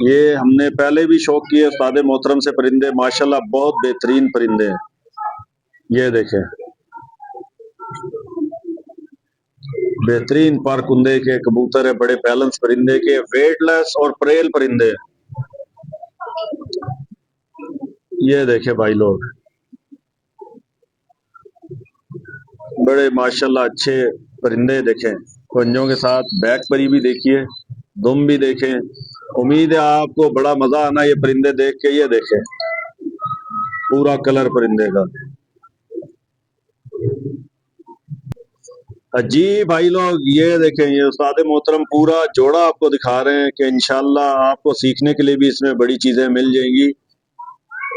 B: ये हमने पहले भी शौक किए उस्ताद मोहतरम से परिंदे, माशाल्लाह बहुत बेहतरीन परिंदे हैं। ये देखें बेहतरीन पर कुंदे के कबूतर है, बड़े बैलेंस परिंदे के, वेटलेस और प्रेल परिंदे। ये देखे भाई लोग, बड़े माशाल्लाह अच्छे परिंदे देखें। पंजों के साथ बैक परी भी देखिए, दुम भी देखें। उम्मीद है आपको बड़ा मजा आना ये परिंदे देख के। ये देखें पूरा कलर परिंदे का। जी भाई लोग, ये देखें, ये उस्ताद मोहतरम पूरा जोड़ा आपको दिखा रहे हैं कि इंशाल्लाह आपको सीखने के लिए भी इसमें बड़ी चीजें मिल जाएंगी।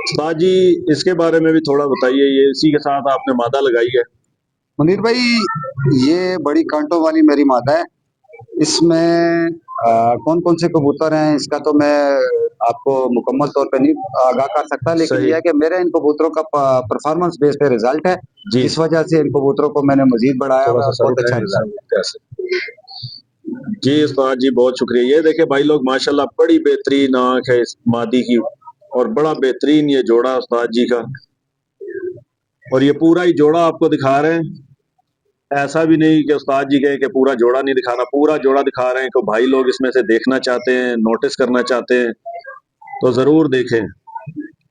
B: उस्ताद जी, इसके बारे में भी थोड़ा बताइए, ये इसी के साथ आपने मादा लगाई है?
A: मुनीर भाई, ये बड़ी कांटों वाली मेरी मादा है। इसमें कौन कौन से कबूतर हैं इसका तो मैं आपको मुकम्मल तौर पे नहीं आगाह कर सकता, लेकिन
B: सही।
A: यह है कि मेरे इन कबूतरों का परफॉर्मेंस बेस्ड पे रिजल्ट है।
B: जी,
A: इस वजह से इन कबूतरों को मैंने मजीद बढ़ाया
B: थोड़ा
A: हुआ है
B: सा
A: और
B: सर
A: बहुत अच्छा
B: उठाएं
A: रिजल्ट है।
B: कैसे। जी उस्ताद जी, बहुत शुक्रिया। ये देखे भाई लोग, माशाल्लाह बड़ी बेहतरीन आंख है इस मादी की, और बड़ा बेहतरीन ये जोड़ा उस्ताद जी का। और ये पूरा ही जोड़ा आपको दिखा रहे हैं, ऐसा भी नहीं कि उस्ताद जी कहे कि पूरा जोड़ा नहीं दिखाना, पूरा जोड़ा दिखा रहे हैं। कि भाई लोग इसमें से देखना चाहते हैं, नोटिस करना चाहते हैं, तो जरूर देखें।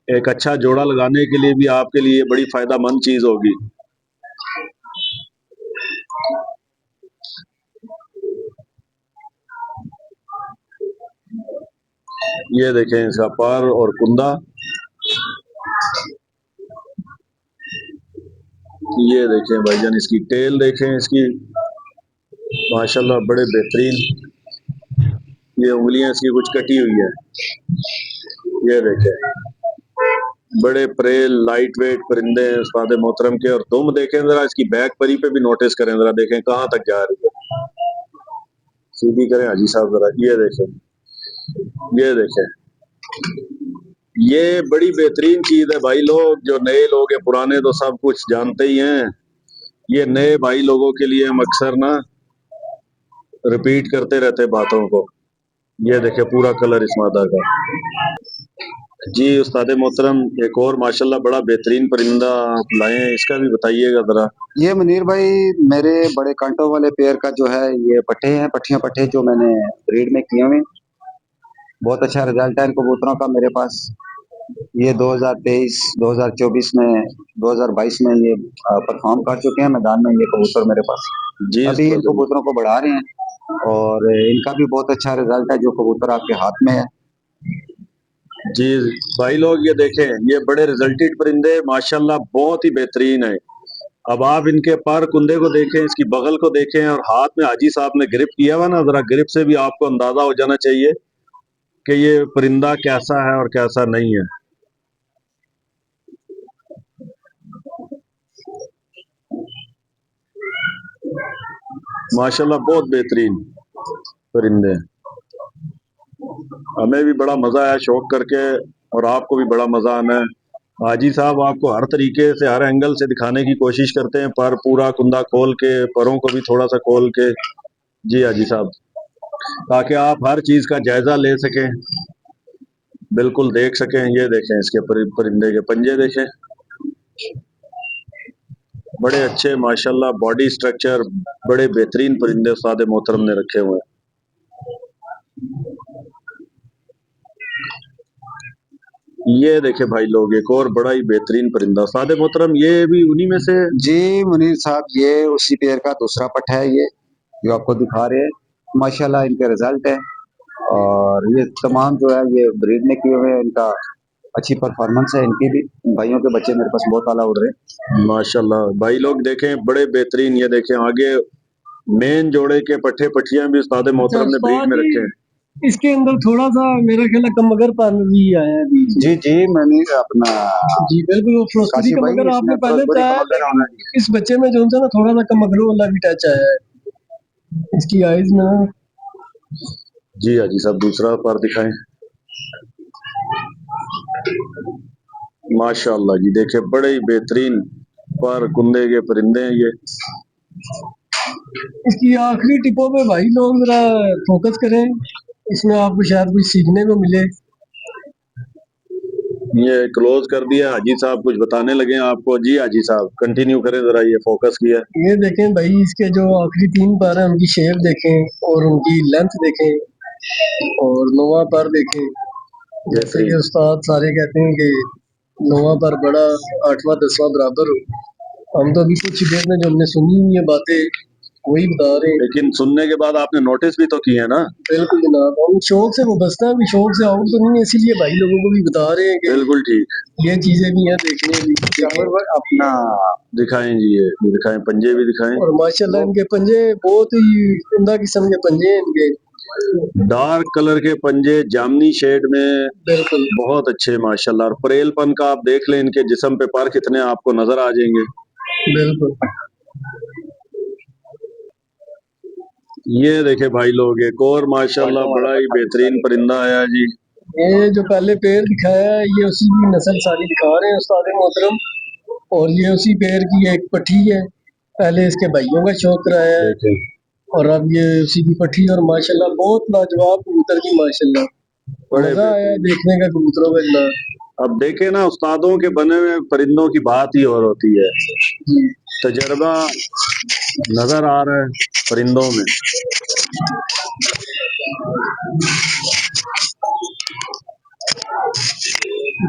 B: एक अच्छा जोड़ा लगाने के लिए भी आपके लिए बड़ी फायदामंद चीज होगी। ये देखें इसका पर और कुंदा, ये देखें भाईजान इसकी टेल देखें इसकी, माशाल्लाह बड़े बेहतरीन। ये उंगलियां इसकी कुछ कटी हुई है, ये देखें बड़े प्रेल लाइट वेट परिंदे हैं उस्ताद मोहतरम के। और दुम देखें जरा इसकी, बैक परी पे भी नोटिस करें जरा, देखें कहाँ तक जा रही है। सीधी करें हाजी साहब जरा, ये देखें, ये देखें। ये बड़ी बेहतरीन चीज है भाई लोग। जो नए लोग हैं, पुराने तो सब कुछ जानते ही हैं, ये नए भाई लोगों के लिए हम अक्सर ना रिपीट करते रहते बातों को। ये देखे पूरा कलर इस मादा का। जी उस्ताद मोहतरम, एक और माशाल्लाह बड़ा बेहतरीन परिंदा आप लाए हैं, इसका भी बताइएगा जरा।
A: ये मुनीर भाई, मेरे बड़े कांटों वाले पेयर का जो है ये पट्टे हैं, पट्टियां पट्टे जो मैंने ब्रीड में किए हुए हैं। बहुत अच्छा रिजल्ट है इन कबूतरों का मेरे पास। ये 2023, 2024 में, 2022 में ये परफॉर्म कर चुके हैं मैदान में ये कबूतर मेरे पास।
B: जी
A: अभी इन
B: उस्ताद।
A: कबूतरों को बढ़ा रहे हैं और इनका भी बहुत अच्छा रिजल्ट है जो कबूतर आपके हाथ में है।
B: जी भाई लोग, ये देखें, ये बड़े रिजल्टेड परिंदे माशाल्लाह बहुत ही बेहतरीन है। अब आप इनके पर कुंदे को देखें, इसकी बगल को देखें, और हाथ में हाजी साहब ने ग्रिप किया हुआ ना, जरा ग्रिप से भी आपको अंदाजा हो जाना चाहिए कि ये परिंदा कैसा है और कैसा नहीं है। माशाल्लाह बहुत बेहतरीन परिंदे हैं। हमें भी बड़ा मजा आया शौक करके, और आपको भी बड़ा मजा आना है। हाजी साहब आपको हर तरीके से, हर एंगल से दिखाने की कोशिश करते हैं, पर पूरा कुंदा खोल के, परों को भी थोड़ा सा खोल के। जी हाजी साहब, ताकि आप हर चीज का जायजा ले सकें, बिल्कुल देख सकें। ये देखें इसके परिंदे के पंजे देखें, बड़े अच्छे माशाल्लाह बॉडी स्ट्रक्चर, बड़े बेहतरीन परिंदे उस्ताद मोहतरम ने रखे हुए हैं। ये देखे भाई लोग, एक और बड़ा ही बेहतरीन परिंदा उस्ताद मोहतरम, ये भी उन्हीं में से।
A: जी मुनीर साहब, ये उसी पेयर का दूसरा पट्टा है ये जो आपको दिखा रहे हैं। माशाल्लाह इनके रिजल्ट है और ये तमाम जो है ये ब्रीड में किए हुए हैं। इनका अच्छी परफॉर्मेंस है इनकी भी। भाइयों के बच्चे मेरे पास बहुत आला उड़ रहे हैं।
B: माशाल्लाह भाई लोग देखें, बड़े बेहतरीन। ये देखें आगे मेन जोड़े के पट्टे पट्टियां भी उस्ताद मोहतरम ने ब्रीड में रखे हैं।
C: इसके अंदर थोड़ा सा मेरा ख्याल है कमगर पान भी आया है अभी।
A: जी जी, मैंने अपना
C: जी बिल्कुल, वो फ्लोस्टरी
A: काशी भाई
C: कमगर आपने
A: इसमें
C: पहले
A: बड़ी
C: बताया,
A: कमर
C: लेकिन इस बच्चे में जो है ना थोड़ा सा कमगरों वाला भी टच आया है इसकी आईज में ना।
B: जी हाजी साहब, दूसरा पर दिखाएं। माशाल्लाह जी, देखे बड़े ही बेहतरीन पर कुंदे के परिंदे हैं ये।
C: इसकी आखिरी टिपों पे भाई लोग जरा फोकस करें, इसमें आपको शायद कुछ सीखने को मिले।
B: ये क्लोज कर दिया, हाजी साहब कुछ बताने लगे हैं आपको। जी हाजी साहब कंटिन्यू करें जरा, ये फोकस किया।
C: ये देखें भाई, इसके जो आखिरी 3 पर हैं उनकी शेप देखें और उनकी लेंथ देखें और नोवा पर देखें। जैसे कि उस्ताद सारे कहते हैं कि नोवा पर बड़ा, 8वां 10वां बराबर हो। हम तो अभी कुछ देर में जो हमने सुनी ये बातें, वही बता रहे हैं।
B: लेकिन सुनने के बाद आपने नोटिस भी तो किए ना।
C: बिल्कुल जनाब, हम शौक से वाबस्ता है, अभी शौक से आउट तो नहीं है, इसीलिए भाई लोगों को भी बता रहे हैं कि
B: बिल्कुल ठीक।
C: ये चीजें भी हैं देखने भी।
A: अपना
B: दिखाएं जी, ये दिखाएं, पंजे भी दिखाएं।
C: और माशाल्लाह इनके पंजे बहुत ही उम्दा किस्म के पंजे हैं इनके।
B: डार्क कलर के पंजे जामनी शेड में,
C: बिल्कुल
B: बहुत अच्छे माशाल्लाह। और परेलपन का आप देख लें, इनके जिस्म पे पर कितने आपको नजर आ जाएंगे।
C: बिल्कुल।
B: ये देखे भाई लोग, एक और माशाल्लाह बड़ा ही बेहतरीन परिंदा आया जी।
C: ये जो पहले पेड़ दिखाया है ये उसी की नस्ल सारी दिखा रहे हैं उस्ताद मोहतरम, और ये उसी पेड़ की एक पट्टी है। पहले इसके भाइयों का शौक कराया है
B: देखें,
C: और अब ये उसी की पट्टी। और माशाल्लाह बहुत लाजवाब कबूतर की माशाल्लाह
B: बड़े
C: मजा आया
B: बेहतरीन।
C: देखने का कबूतरों का इतना।
B: अब देखे ना, उस्तादों के बने हुए परिंदों की बात ही और होती है।
C: जी।
B: तजर्बा नजर आ रहा है परिंदों में।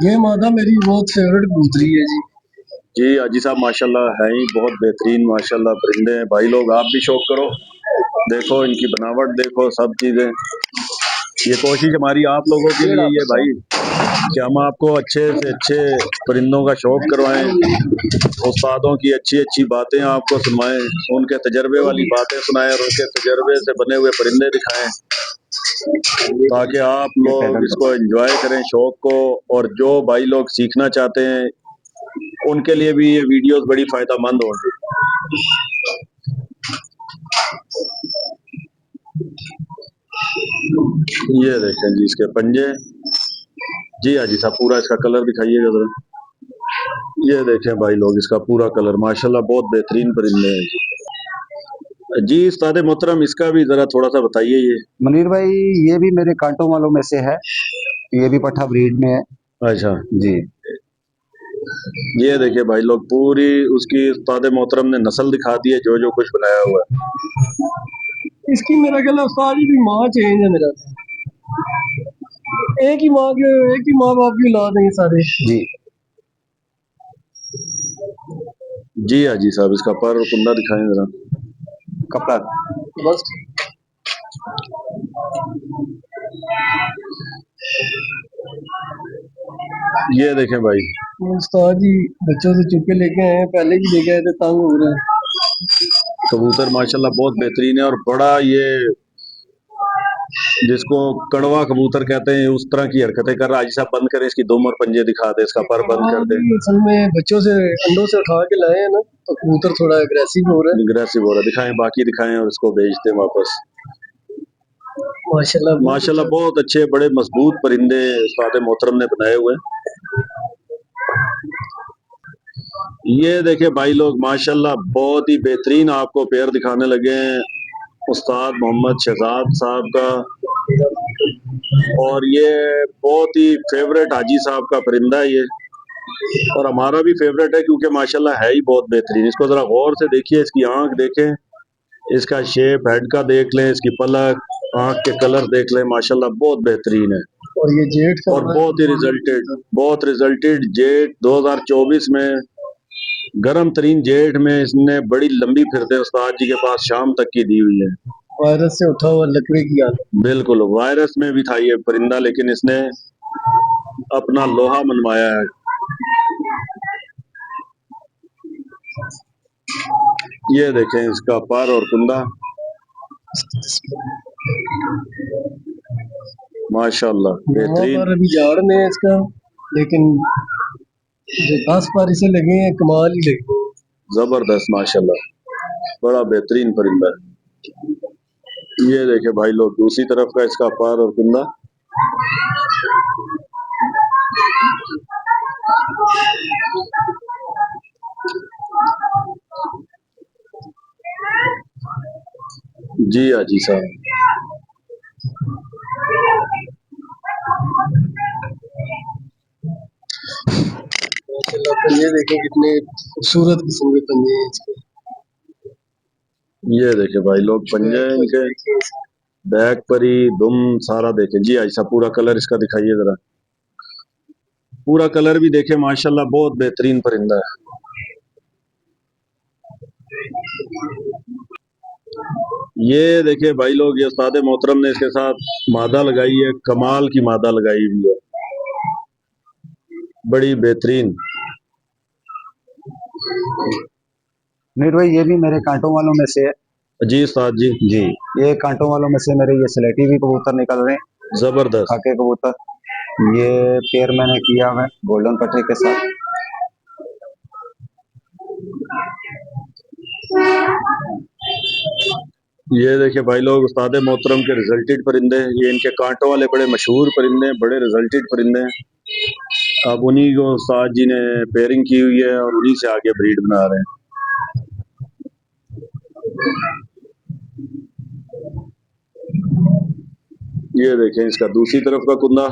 C: ये मादा मेरी बहुत फेवरेट कबूतरी है जी।
B: जी हाजी साहब माशाल्लाह है ही बहुत बेहतरीन माशाल्लाह परिंदे हैं। भाई लोग आप भी शौक करो, देखो इनकी बनावट, देखो सब चीजें। ये कोशिश हमारी आप लोगों के लिए ही है भाई, कि हम आपको अच्छे से अच्छे परिंदों का शौक करवाएं, उस्तादों की अच्छी अच्छी बातें आपको सुनवाएं, उनके तजर्बे वाली बातें सुनाएं और उनके तजर्बे से बने हुए परिंदे दिखाएं, ताकि आप लोग इसको एंजॉय करें शौक को। और जो भाई लोग सीखना चाहते हैं उनके लिए भी ये वीडियोस बड़ी फायदेमंद होंगी। ये देखें जी इसके पंजे। जी हाजी साहब पूरा इसका कलर दिखाइएगा जरा। ये देखें भाई लोग इसका पूरा कलर माशाल्लाह बहुत बेहतरीन परिंदे हैं जी। जी उस्ताद मोहतरम इसका भी जरा थोड़ा सा बताइए। ये
A: मुनीर भाई, ये भी मेरे कांटों वालों में से है, ये भी पट्ठा ब्रीड में है
B: अच्छा,
A: जी।
B: ये देखिए भाई लोग पूरी उसकी उस्ताद मोहतरम ने नस्ल दिखा दी है, जो जो कुछ बनाया हुआ है।
C: इसकी मेरा ख्याल है उस्ताद जी भी माँ चेंज है मेरा। एक ही माँ बाप की औलाद है ये सारे।
A: जी
B: जी हाजी साहब इसका पर और कुंदा दिखाएं जरा।
A: कपड़ा
C: बस
B: ये देखें भाई,
C: उस्ताद जी बच्चों से चुप के लेके आए हैं, पहले भी लेके आए थे, तंग हो रहे हैं।
B: कबूतर माशाल्लाह बहुत बेहतरीन है और बड़ा ये जिसको कड़वा कबूतर कहते हैं उस तरह की हरकतें कर रहा है। साहब बंद करें इसकी दुम और पंजे दिखा दे, इसका पर बंद कर दे।
C: असल में बच्चों से अंडों से उठा के लाए हैं ना, तो कबूतर थोड़ा एग्रेसिव हो रहा है।
B: अग्रेसिव हो रहा है, दिखाएं बाकी दिखाएं और इसको भेज दें वापस।
C: माशाल्लाह
B: माशाल्लाह बहुत अच्छे बड़े मजबूत परिंदे उस्ताद मोहतरम ने बनाए हुए हैं। ये देखे भाई लोग माशाल्लाह बहुत ही बेहतरीन आपको पेयर दिखाने लगे हैं उस्ताद मोहम्मद शहजाद साहब का। और ये बहुत ही फेवरेट हाजी साहब का परिंदा है ये, और हमारा भी फेवरेट है क्योंकि माशाल्लाह है ही बहुत बेहतरीन। इसको जरा गौर से देखिए, इसकी आंख देखें, इसका शेप हेड का देख लें, इसकी पलक, आंख के कलर देख लें, माशाल्लाह बहुत बेहतरीन है।
C: और ये जेट का
B: और बहुत रिजल्टेड जेट 2024 में, गर्म तरीन जेठ में इसने बड़ी लंबी फिरते उस्ताद जी के पास शाम तक की दी हुई है।
C: वायरस से उठा हुआ लकड़ी की आदत।
B: बिल्कुल वायरस में भी था ये परिंदा, लेकिन इसने अपना लोहा मनवाया है। ये देखें इसका पर और कुंदा माशाल्लाह बेहतरीन।
C: पर अभी झाड़ में है इसका, लेकिन जो 10 पर इसे लगे हैं कमाल ही लगे।
B: जबरदस्त माशाल्लाह बड़ा बेहतरीन परिंदा है। ये देखे भाई लोग दूसरी तरफ का इसका पर और कुंदा। जी हाजी साहब
C: माशाल्लाह पंजे देखें कितने खूबसूरत किस्म के पंजे हैं इसके।
B: ये देखे भाई लोग पंजे इनके, बैक परी दुम सारा देखे। जी हाजी साहब पूरा कलर इसका दिखाइए जरा। पूरा कलर भी देखे माशाल्लाह बहुत बेहतरीन परिंदा है। ये देखिए भाई लोग, ये उस्ताद मोहतरम ने इसके साथ मादा लगाई है, कमाल की मादा लगाई हुई है, बड़ी बेहतरीन।
A: मीर भाई ये भी मेरे कांटों वालों में से है।
B: जी उस्ताद जी,
A: जी, ये कांटों वालों में से मेरे ये स्लेटी भी कबूतर निकल रहे हैं,
B: जबरदस्त।
A: खाके कबूतर। ये पेयर मैंने किया हुआ है गोल्डन पट्टे के साथ।
B: ये देखिए भाई लोग, उस्ताद मोहतरम के रिजल्टेड परिंदे, ये इनके कांटों वाले बड़े मशहूर परिंदे हैं, बड़े रिजल्टेड परिंदे हैं। अब उन्हीं को उस्ताद जी ने पेयरिंग की हुई है और उन्हीं से आगे ब्रीड बना रहे हैं। ये देखें इसका दूसरी तरफ का कुंदा।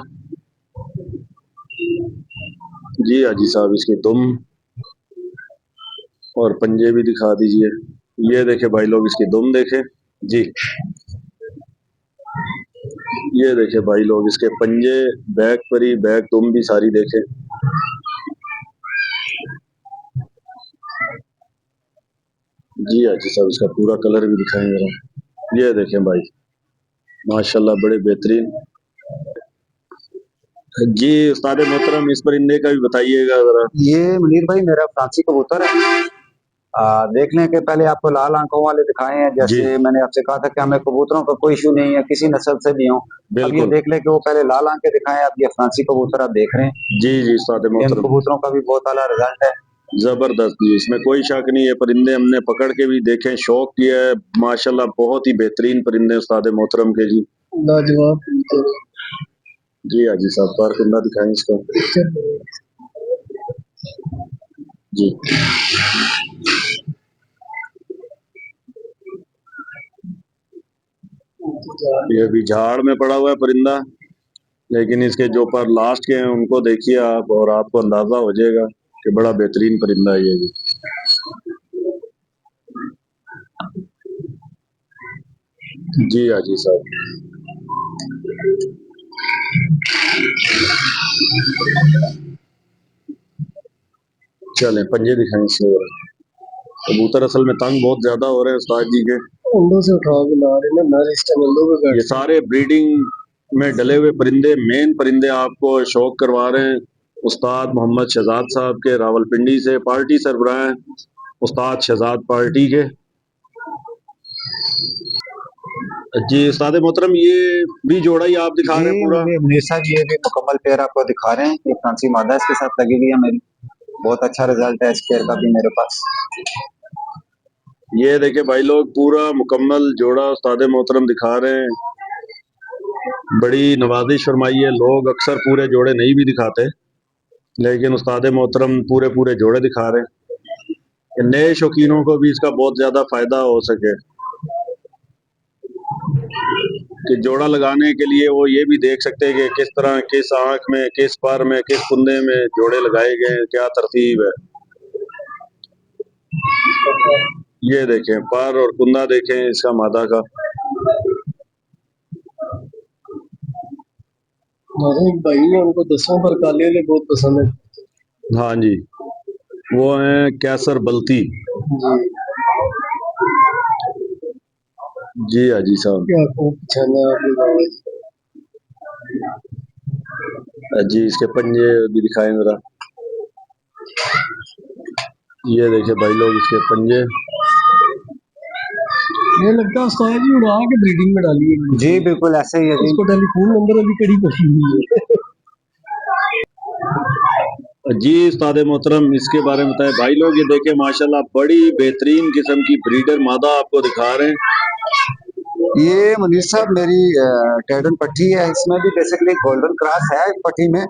B: जी हाजी साहब, इसकी दुम और पंजे भी दिखा दीजिए। ये देखे भाई लोग, इसकी दुम देखे जी। ये देखे भाई लोग, इसके पंजे, बैक परी, बैक दुम भी सारी देखे। जी हाजी साहब, इसका पूरा कलर भी दिखाएंगे। ये देखें भाई, माशाल्लाह बड़े बेहतरीन। जी उस्ताद मोहतरम, इस परिंदे का भी बताइएगा जरा।
A: ये मुनीर भाई मेरा फ्रांसी कबूतर है। देखने के पहले आपको लाल आंखों वाले दिखाए हैं,
B: जी
A: जैसे मैंने आपसे कहा था कि हमें कबूतरों का कोई इशू नहीं है, किसी नस्ल से भी हो। अब ये
B: बिल्कुल।
A: देख ले कि वो पहले लाल आंखें दिखाए, अब ये फ्रांसी कबूतर आप देख रहे हैं।
B: जी जी उस्ताद
A: इन
B: मोहतरम,
A: कबूतरों का भी बहुत आला रिजल्ट है।
B: जबरदस्त जी, इसमें कोई शक नहीं है। परिंदे हमने पकड़ के भी देखे, शौक किया है, माशाल्लाह बहुत ही बेहतरीन परिंदे उस्ताद मोहतरम के जी।
C: लाजवाब कबूतर।
B: जी हाजी साहब, पर कुंदा दिखाएं इसको जी। ये भी झाड़ में पड़ा हुआ है परिंदा, लेकिन इसके जो पर लास्ट के हैं उनको देखिए आप, और आपको अंदाजा हो जाएगा कि बड़ा बेहतरीन परिंदा है ये भी। जी हाजी साहब, चलें पंजे दिखाएं इसके। कबूतर असल में तंग बहुत ज्यादा हो रहे हैं उस्ताद जी के।
C: अंडों से उठा के ला रहे ना, नर इस टाइम अंडों पे
B: ये
C: बैठ।
B: सारे ब्रीडिंग में डले हुए परिंदे, मेन परिंदे आपको शौक करवा रहे हैं उस्ताद मोहम्मद शहजाद साहब के, रावलपिंडी से पार्टी सरबराह हैं उस्ताद शहजाद पार्टी के। जी उस्ताद मोहतरम, ये भी जोड़ा ही आप दिखा
A: जी
B: रहे हैं पूरा।
A: ये मुनीर साहब ये भी मुकम्मल पेयर आपको दिखा रहे हैं। ये फ्रांसी मादा इसके साथ लगी हुई है मेरी, बहुत अच्छा रिजल्ट है इस पेयर का भी मेरे पास।
B: ये देखे भाई लोग, पूरा मुकम्मल जोड़ा उस्ताद मोहतरम दिखा रहे हैं, बड़ी नवाजिश फरमाई है। लोग अक्सर पूरे जोड़े नहीं भी दिखाते, लेकिन उस्ताद मोहतरम पूरे पूरे जोड़े दिखा रहे हैं कि नए शौकीनों को भी इसका बहुत ज्यादा फायदा हो सके। कि जोड़ा लगाने के लिए वो ये भी देख सकते हैं कि किस तरह, किस आंख में, किस पर में, किस कुंदे में जोड़े लगाए गए हैं, क्या तरतीब है। ये देखें पर और कुंदा देखें इसका मादा का।
C: हमारे एक भाई है, उनको 10वां पर काले वाले बहुत पसंद है।
B: हाँ जी, वो हैं कैसर बल्ती।
C: जी,
B: जी हाजी साहब,
C: क्या खूब पहचाना आपने भाई।
B: जी इसके पंजे भी दिखाएं जरा। ये देखे भाई लोग, इसके पंजे।
C: ये लगता है उस्ताद जी उड़ा के ब्रीडिंग में डाली है।
A: जी बिल्कुल ऐसे ही है जी।
C: इसको टेलीफोन नंबर अभी कड़ी पड़ी हुई है।
B: जी उस्ताद मोहतरम, इसके बारे में बताएं भाई लोग। ये देखे माशाल्लाह बड़ी बेहतरीन किस्म की ब्रीडर मादा आपको दिखा रहे हैं।
A: ये मुनीर साहब मेरी टेडन पट्टी है, इसमें भी बेसिकली गोल्डन क्रॉस है इस पट्टी में,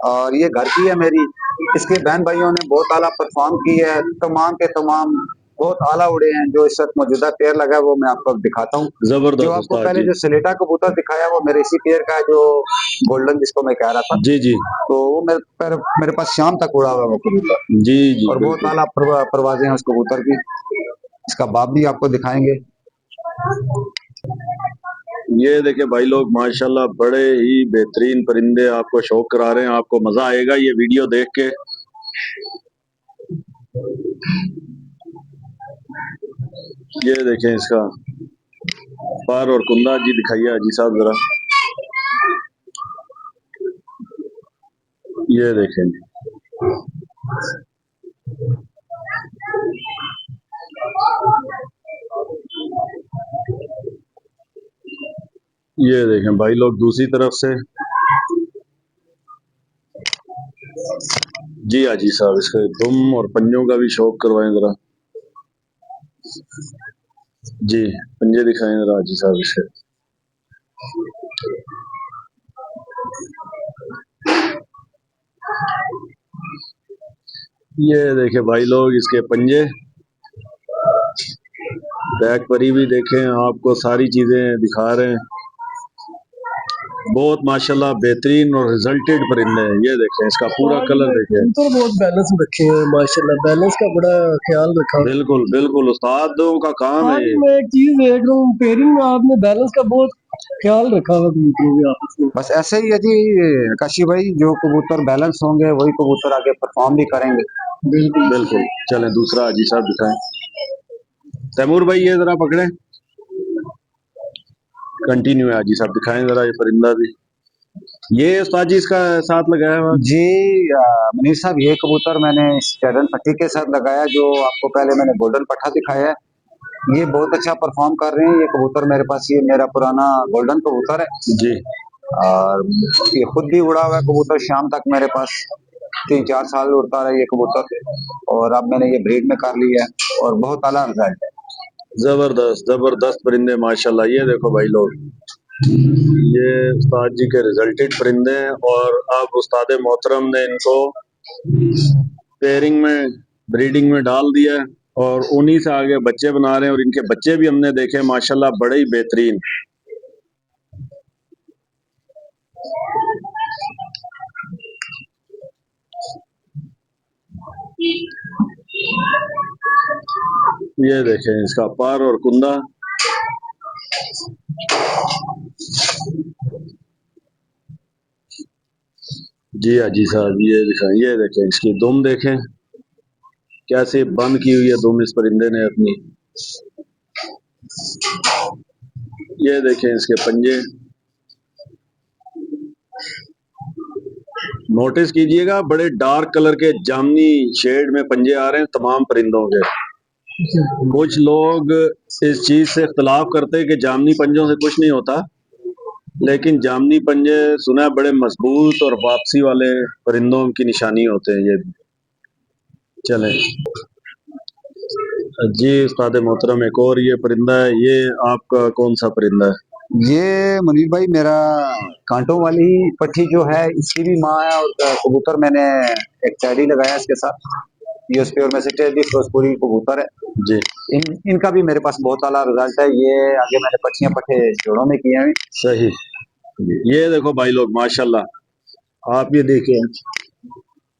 A: और ये घर की है मेरी। इसके बहन भाइयों ने बहुत आला परफॉर्म की है, तमाम के तमाम बहुत आला उड़े हैं। जो इस वक्त मौजूदा पेयर लगा है वो मैं आपको दिखाता हूँ। जो
B: जबरदस्त
A: आपको
B: उस्ताद
A: पहले
B: जी।
A: जो स्लेटा कबूतर दिखाया वो मेरे इसी पेयर का है, जो गोल्डन जिसको मैं कह रहा था।
B: जी जी
A: तो वो मेरे पास शाम तक उड़ा हुआ है वो कबूतर,
B: जी जी
A: और बहुत
B: बिल्कुल।
A: आला परवाजें हैं उस कबूतर की। इसका बाप भी आपको दिखाएंगे।
B: ये देखे भाई लोग, माशाल्लाह बड़े ही बेहतरीन परिंदे आपको शौक करा रहे हैं। आपको मजा आएगा ये वीडियो देख के। ये देखें इसका पर और कुंदा जी, दिखाइए हाजी साहब जरा। ये देखें जी, ये देखें भाई लोग दूसरी तरफ से। जी हाजी साहब, इसके दुम और पंजों का भी शौक करवाएं जरा। जी, पंजे दिखाएं जरा हाजी साहब इसे। ये देखें भाई लोग इसके पंजे, बैक परी भी देखें, आपको सारी चीजें दिखा रहे हैं। बहुत माशाल्लाह बेहतरीन और रिजल्टेड परिंदे हैं। ये देखें इसका पूरा कलर देखें।
C: तो बहुत बैलेंस रखे हैं माशाल्लाह, बैलेंस का बड़ा ख्याल रखा।
B: बिल्कुल बिल्कुल, उस्तादों का काम है
C: आज
B: ये।
C: मैं एक चीज देख रहा हूँ, पेयरिंग में आपने बैलेंस का बहुत ख्याल रखा हुआ कबूतरों के आपस में।
A: बस ऐसे ही है जी काशी भाई, जो कबूतर बैलेंस होंगे वही कबूतर आगे परफॉर्म भी करेंगे।
C: बिल्कुल
B: बिल्कुल। चलें दूसरा हाजी साहब दिखाएं। तैमूर भाई ये जरा पकड़े, कंटिन्यू है हाजी साहब, दिखाएं जरा ये परिंदा भी। ये उस्ताद जी इसका साथ लगाया हुआ।
A: जी मनीष साहब, ये कबूतर मैंने इस चैडन पट्टी के साथ लगाया, जो आपको पहले मैंने गोल्डन पट्टा दिखाया है। ये बहुत अच्छा परफॉर्म कर रहे हैं ये कबूतर मेरे पास। ये मेरा पुराना गोल्डन कबूतर है
B: जी
A: और ये खुद भी उड़ा हुआ है कबूतर, शाम तक मेरे पास 3-4 साल उड़ता रहा ये कबूतर, और अब मैंने ये ब्रीड में कर लिया है और बहुत आला रिजल्ट है।
B: जबरदस्त जबरदस्त परिंदे माशाल्लाह। ये देखो भाई लोग, ये उस्ताद जी के रिजल्टेड परिंदे हैं और अब उस्ताद मोहतरम ने इनको पेयरिंग में, ब्रीडिंग में डाल दिया है और उन्हीं से आगे बच्चे बना रहे हैं। और इनके बच्चे भी हमने देखे माशाल्लाह बड़े ही बेहतरीन। ये देखें इसका पर और कुंदा। जी हाजी साहब, ये दिखाएं, ये देखें इसकी दुम देखें कैसे बंद की हुई है दुम इस परिंदे ने अपनी। ये देखें इसके पंजे, नोटिस कीजिएगा बड़े डार्क कलर के जामनी शेड में पंजे आ रहे हैं तमाम परिंदों के। कुछ लोग इस चीज से इख्तलाफ करते हैं कि जामनी पंजों से कुछ नहीं होता, लेकिन जामनी पंजे सुना है बड़े मजबूत और वापसी वाले परिंदों की निशानी होते हैं ये। चलें जी उस्ताद मोहतरम, एक और ये परिंदा है, ये आपका कौन सा परिंदा है?
A: ये मुनीर भाई मेरा कांटों वाली पट्टी जो है इसकी भी माँ है, और कबूतर मैंने एक चैडी लगाया इसके साथ। ये उस प्योर मैसेज फिरोजपुरी कबूतर है
B: जी
A: इनका भी मेरे पास बहुत आला रिजल्ट है। ये आगे मैंने पट्टियां पट्टे जोड़ों में किए हैं।
B: सही। ये देखो भाई लोग माशाल्लाह, आप ये देखिए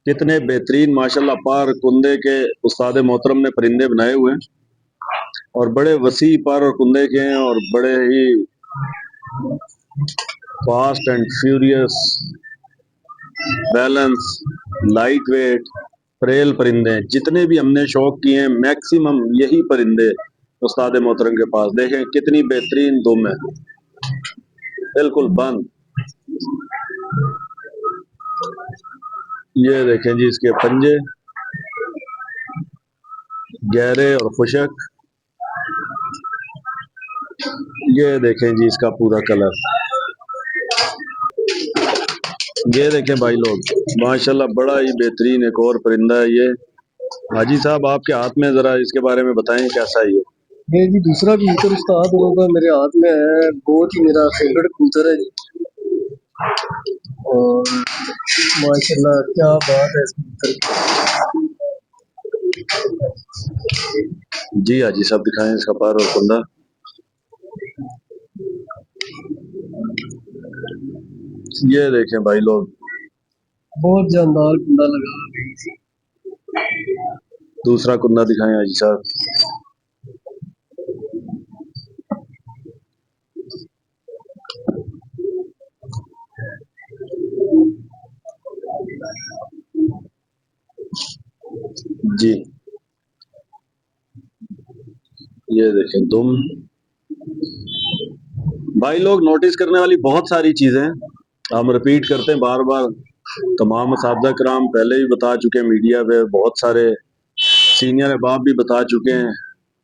B: कितने बेहतरीन माशाल्लाह पार कुंदे के उस्ताद मोहतरम ने परिंदे बनाए हुए हैं और बड़े वसी पार और कुंदे के हैं और बड़े ही fast and furious, balance, light weight, frail परिंदे हैं। जितने भी हमने शौक किए हैं मैक्सिमम यही परिंदे उस्ताद मोहतरम के पास। देखें कितनी बेहतरीन दुम है, बिल्कुल बंद। ये देखें जी इसके पंजे गहरे और खुशक। ये देखें जी इसका पूरा कलर। ये देखें भाई लोग माशाल्लाह बड़ा ही बेहतरीन एक और परिंदा है ये। हाजी साहब आपके हाथ में, जरा इसके बारे में बताएं कैसा है
C: ये जी दूसरा कबूतर उस्ताद होगा मेरे हाथ में है, बहुत ही मेरा फेवरेट कबूतर है जी। और माशाल्लाह क्या बात है इस कबूतर
B: जी हाजी साहब दिखाएं इसका पर और कुंदा। ये देखें भाई लोग,
C: बहुत जानदार कुंदा लगा हुआ है।
B: दूसरा कुंदा दिखाएं हाजी साहब। जी ये देखें दुम। भाई लोग नोटिस करने वाली बहुत सारी चीजें हैं, हम रिपीट करते हैं बार बार। तमाम असातिज़ा कराम पहले भी बता चुके हैं मीडिया पे, बहुत सारे सीनियर अहबाब भी बता चुके हैं।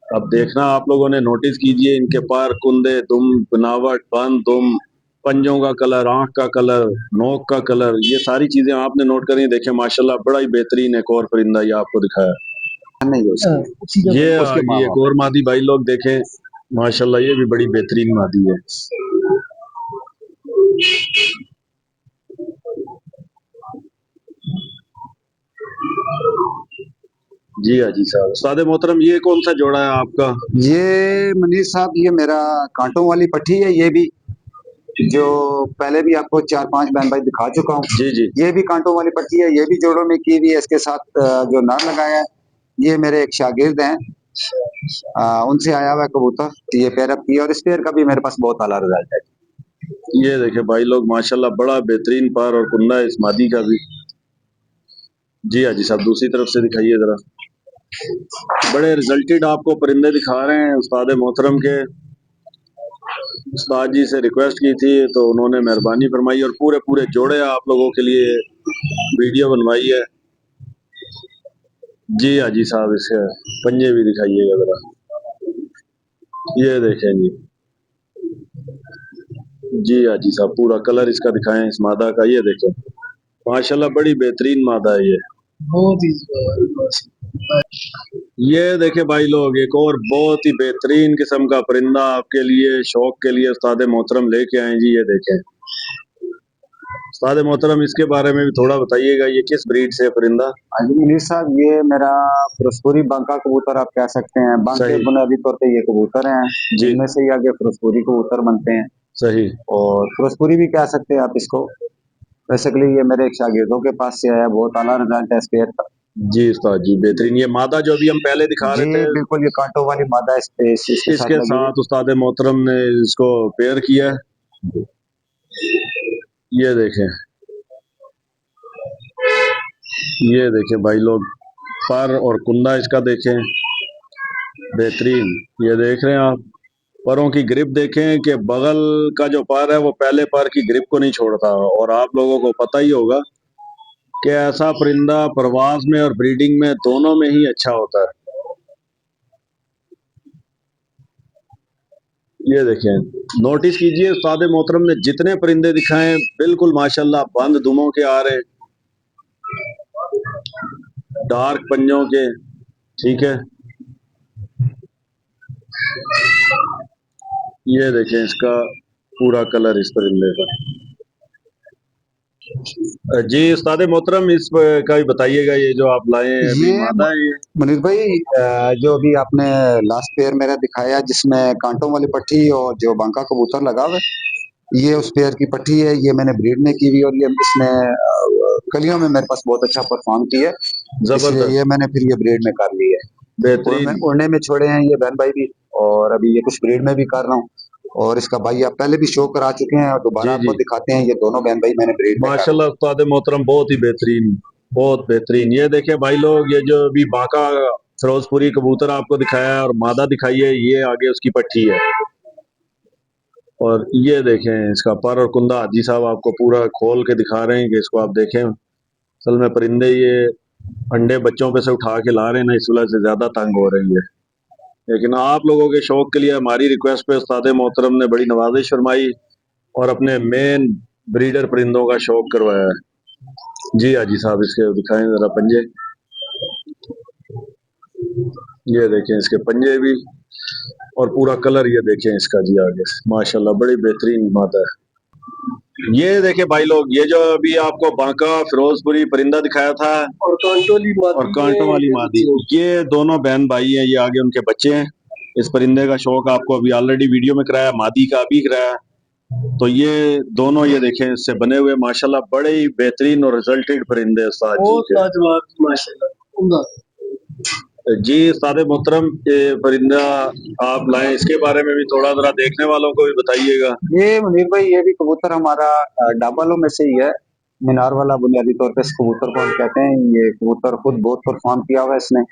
B: अब देखना आप लोगों ने, नोटिस कीजिए इनके पर कुंदे, दुम, बनावट, बंद, दुम, पंजों का कलर, आंख का कलर, नोक का कलर, ये सारी चीजें आपने नोट करी। देखें माशाल्लाह बड़ा ही बेहतरीन एक और परिंदा ये आपको दिखाया।
A: नहीं है उसकी।
C: उसी का
B: ये
A: उसके
B: ये
A: माँ
B: एक और मादी भाई लोग देखें, माशाल्लाह ये भी बड़ी बेहतरीन मादी है। जी हाजी साहब। उस्ताद मोहतरम ये कौन सा जोड़ा है आपका?
A: ये मनीष साहब, ये मेरा कांटों वाली पट्टी है। ये भी जो पहले भी आपको 4-5 बहन भाई दिखा चुका हूँ।
B: जी जी।
A: ये भी कांटों वाली पट्टी है, ये भी जोड़ों में की हुई है। इसके साथ जो नर लगाया है, ये मेरे एक शागिर्द हैं, उनसे आया हुआ है कबूतर। तो ये पेयर अप किया और इस पेयर का भी मेरे पास बहुत आला रिजल्ट है।
B: ये देखे भाई लोग माशाल्लाह बड़ा बेहतरीन पार और कुंदा है इस मादी का भी। जी हाजी साहब दूसरी तरफ से दिखाइए जरा। बड़े रिजल्टेड आपको परिंदे दिखा रहे हैं। उस्ताद मोहतरम के उस्ताद जी से रिक्वेस्ट की थी तो उन्होंने मेहरबानी फरमाई और पूरे पूरे जोड़े आप लोगों के लिए वीडियो बनवाई है। जी हाजी साहब इसके पंजे भी दिखाइएगा जरा। ये देखें जी। जी हाजी साहब पूरा कलर इसका दिखाएं इस मादा का। ये देखें माशाल्लाह बड़ी बेहतरीन मादा है ये।
C: बहुत ही
B: ये देखे भाई लोग एक और बहुत ही बेहतरीन किस्म का परिंदा आपके लिए शौक के लिए उस्ताद मोहतरम लेके आए जी। ये देखें उस्ताद मोहतरम इसके बारे में भी थोड़ा बताइएगा, ये किस ब्रीड से है परिंदा?
A: हाँ जी मनीष साहब, ये मेरा फिरोजपुरी बांका कबूतर आप कह सकते हैं। बांके
B: सही।
A: बुनियादी तौर पे ये कबूतर हैं,
B: जी
A: जिनमें से ही आगे फिरोजपुरी कबूतर बनते हैं।
B: सही।
A: और फिरोजपुरी भी कह सकते हैं आप इसको। बेसिकली ये मेरे एक शागिर्दों के पास से आया, बहुत आला रिजल्ट है इस पेयर का।
B: जी उस्ताद जी बेहतरीन। ये मादा जो अभी हम पहले दिखा रहे
A: जी
B: थे
A: बिल्कुल, ये कांटों वाली मादा इसके साथ
B: इसके
A: लगी हुई।
B: साथ उस्ताद मोहतरम ने इसको पेयर किया है। ये देखें, ये देखें भाई लोग पर और कुंदा इसका देखें बेहतरीन। ये देख रहे हैं आप परों की ग्रिप देखें कि बगल का जो पर है वो पहले पर की ग्रिप को नहीं छोड़ता। और आप लोगों को पता ही होगा कि ऐसा परिंदा प्रवास में और ब्रीडिंग में दोनों में ही अच्छा होता है। ये देखें नोटिस कीजिए उस्ताद मोहतरम ने जितने परिंदे दिखाए बिल्कुल माशाल्लाह बंद दुमों के आ रहे, डार्क पंजों के। ठीक है, ये देखें इसका पूरा कलर इस परिंदे का। जी उस्ताद मोहतरम इस का भी बताइएगा, ये जो आप लाए हैं अभी
A: ये
B: मादा है ये?
A: मनीष भाई, जो अभी आपने लास्ट पेयर मेरा दिखाया जिसमें कांटों वाली पट्टी और जो बांका कबूतर लगा हुआ है, ये उस पेयर की पट्टी है। ये मैंने ब्रीड में की हुई और ये इसने कलियों में मेरे पास बहुत अच्छा परफॉर्म किया है, इसलिए
B: जबरदस्त
A: ये मैंने फिर ये ब्रीड में कर ली है।
B: बेहतरीन।
A: उड़ने में छोड़े हैं ये बहन भाई भी, और अभी ये कुछ ब्रीड में भी कर रहा हूँ। और इसका भाई आप पहले भी शो करा चुके हैं और दोबारा
B: जी
A: आपको
B: जी
A: दिखाते हैं। ये दोनों बहन भाई मैंने ब्रीड में कर ली।
B: माशाल्लाह उस्ताद मोहतरम बहुत ही बेहतरीन, बहुत बेहतरीन। ये देखें भाई लोग ये जो अभी बांका फिरोजपुरी कबूतर आपको दिखाया है और मादा दिखाई है, ये आगे उसकी पट्टी है। और ये देखें इसका पर और कुंदा हाजी साहब आपको पूरा खोल के दिखा रहे हैं कि इसको आप देखें। असल में परिंदे ये अंडे बच्चों पे से उठा के ला रहे हैं ना, इस वजह से ज्यादा तंग हो रही है। लेकिन आप लोगों के शौक के लिए हमारी रिक्वेस्ट पे उस्ताद मोहतरम ने बड़ी नवाजिश फरमाई और अपने मेन ब्रीडर परिंदों का शौक करवाया है। जी हाजी साहब इसके दिखाएं जरा पंजे। ये देखें इसके पंजे भी और पूरा कलर ये देखें इसका जी आगे माशाल्लाह बड़ी बेहतरीन मादा है। ये देखें भाई लोग ये जो अभी आपको बांका फिरोजपुरी परिंदा दिखाया था
C: और
B: कांटों वाली मादी, ये दोनों बहन भाई हैं। ये आगे उनके बच्चे हैं। इस परिंदे का शौक आपको अभी ऑलरेडी वीडियो में कराया, मादी का अभी कराया। तो ये दोनों ये देखें इससे बने हुए माशाल्लाह बड़े ही बेहतरीन और रिजल्टेड परिंदे उस्ताद जी
C: बहुत
B: के।
C: लाजवाब माशाल्लाह उम्दा।
B: जी उस्ताद मोहतरम ये परिंदा आप लाए, इसके बारे में भी थोड़ा जरा देखने वालों को भी बताइएगा।
A: ये मुनीर भाई, ये भी कबूतर हमारा डाबालों में से ही है। मीनार वाला बुनियादी तौर पे इस कबूतर को हम कहते हैं। ये कबूतर खुद बहुत परफॉर्म किया हुआ है इसने।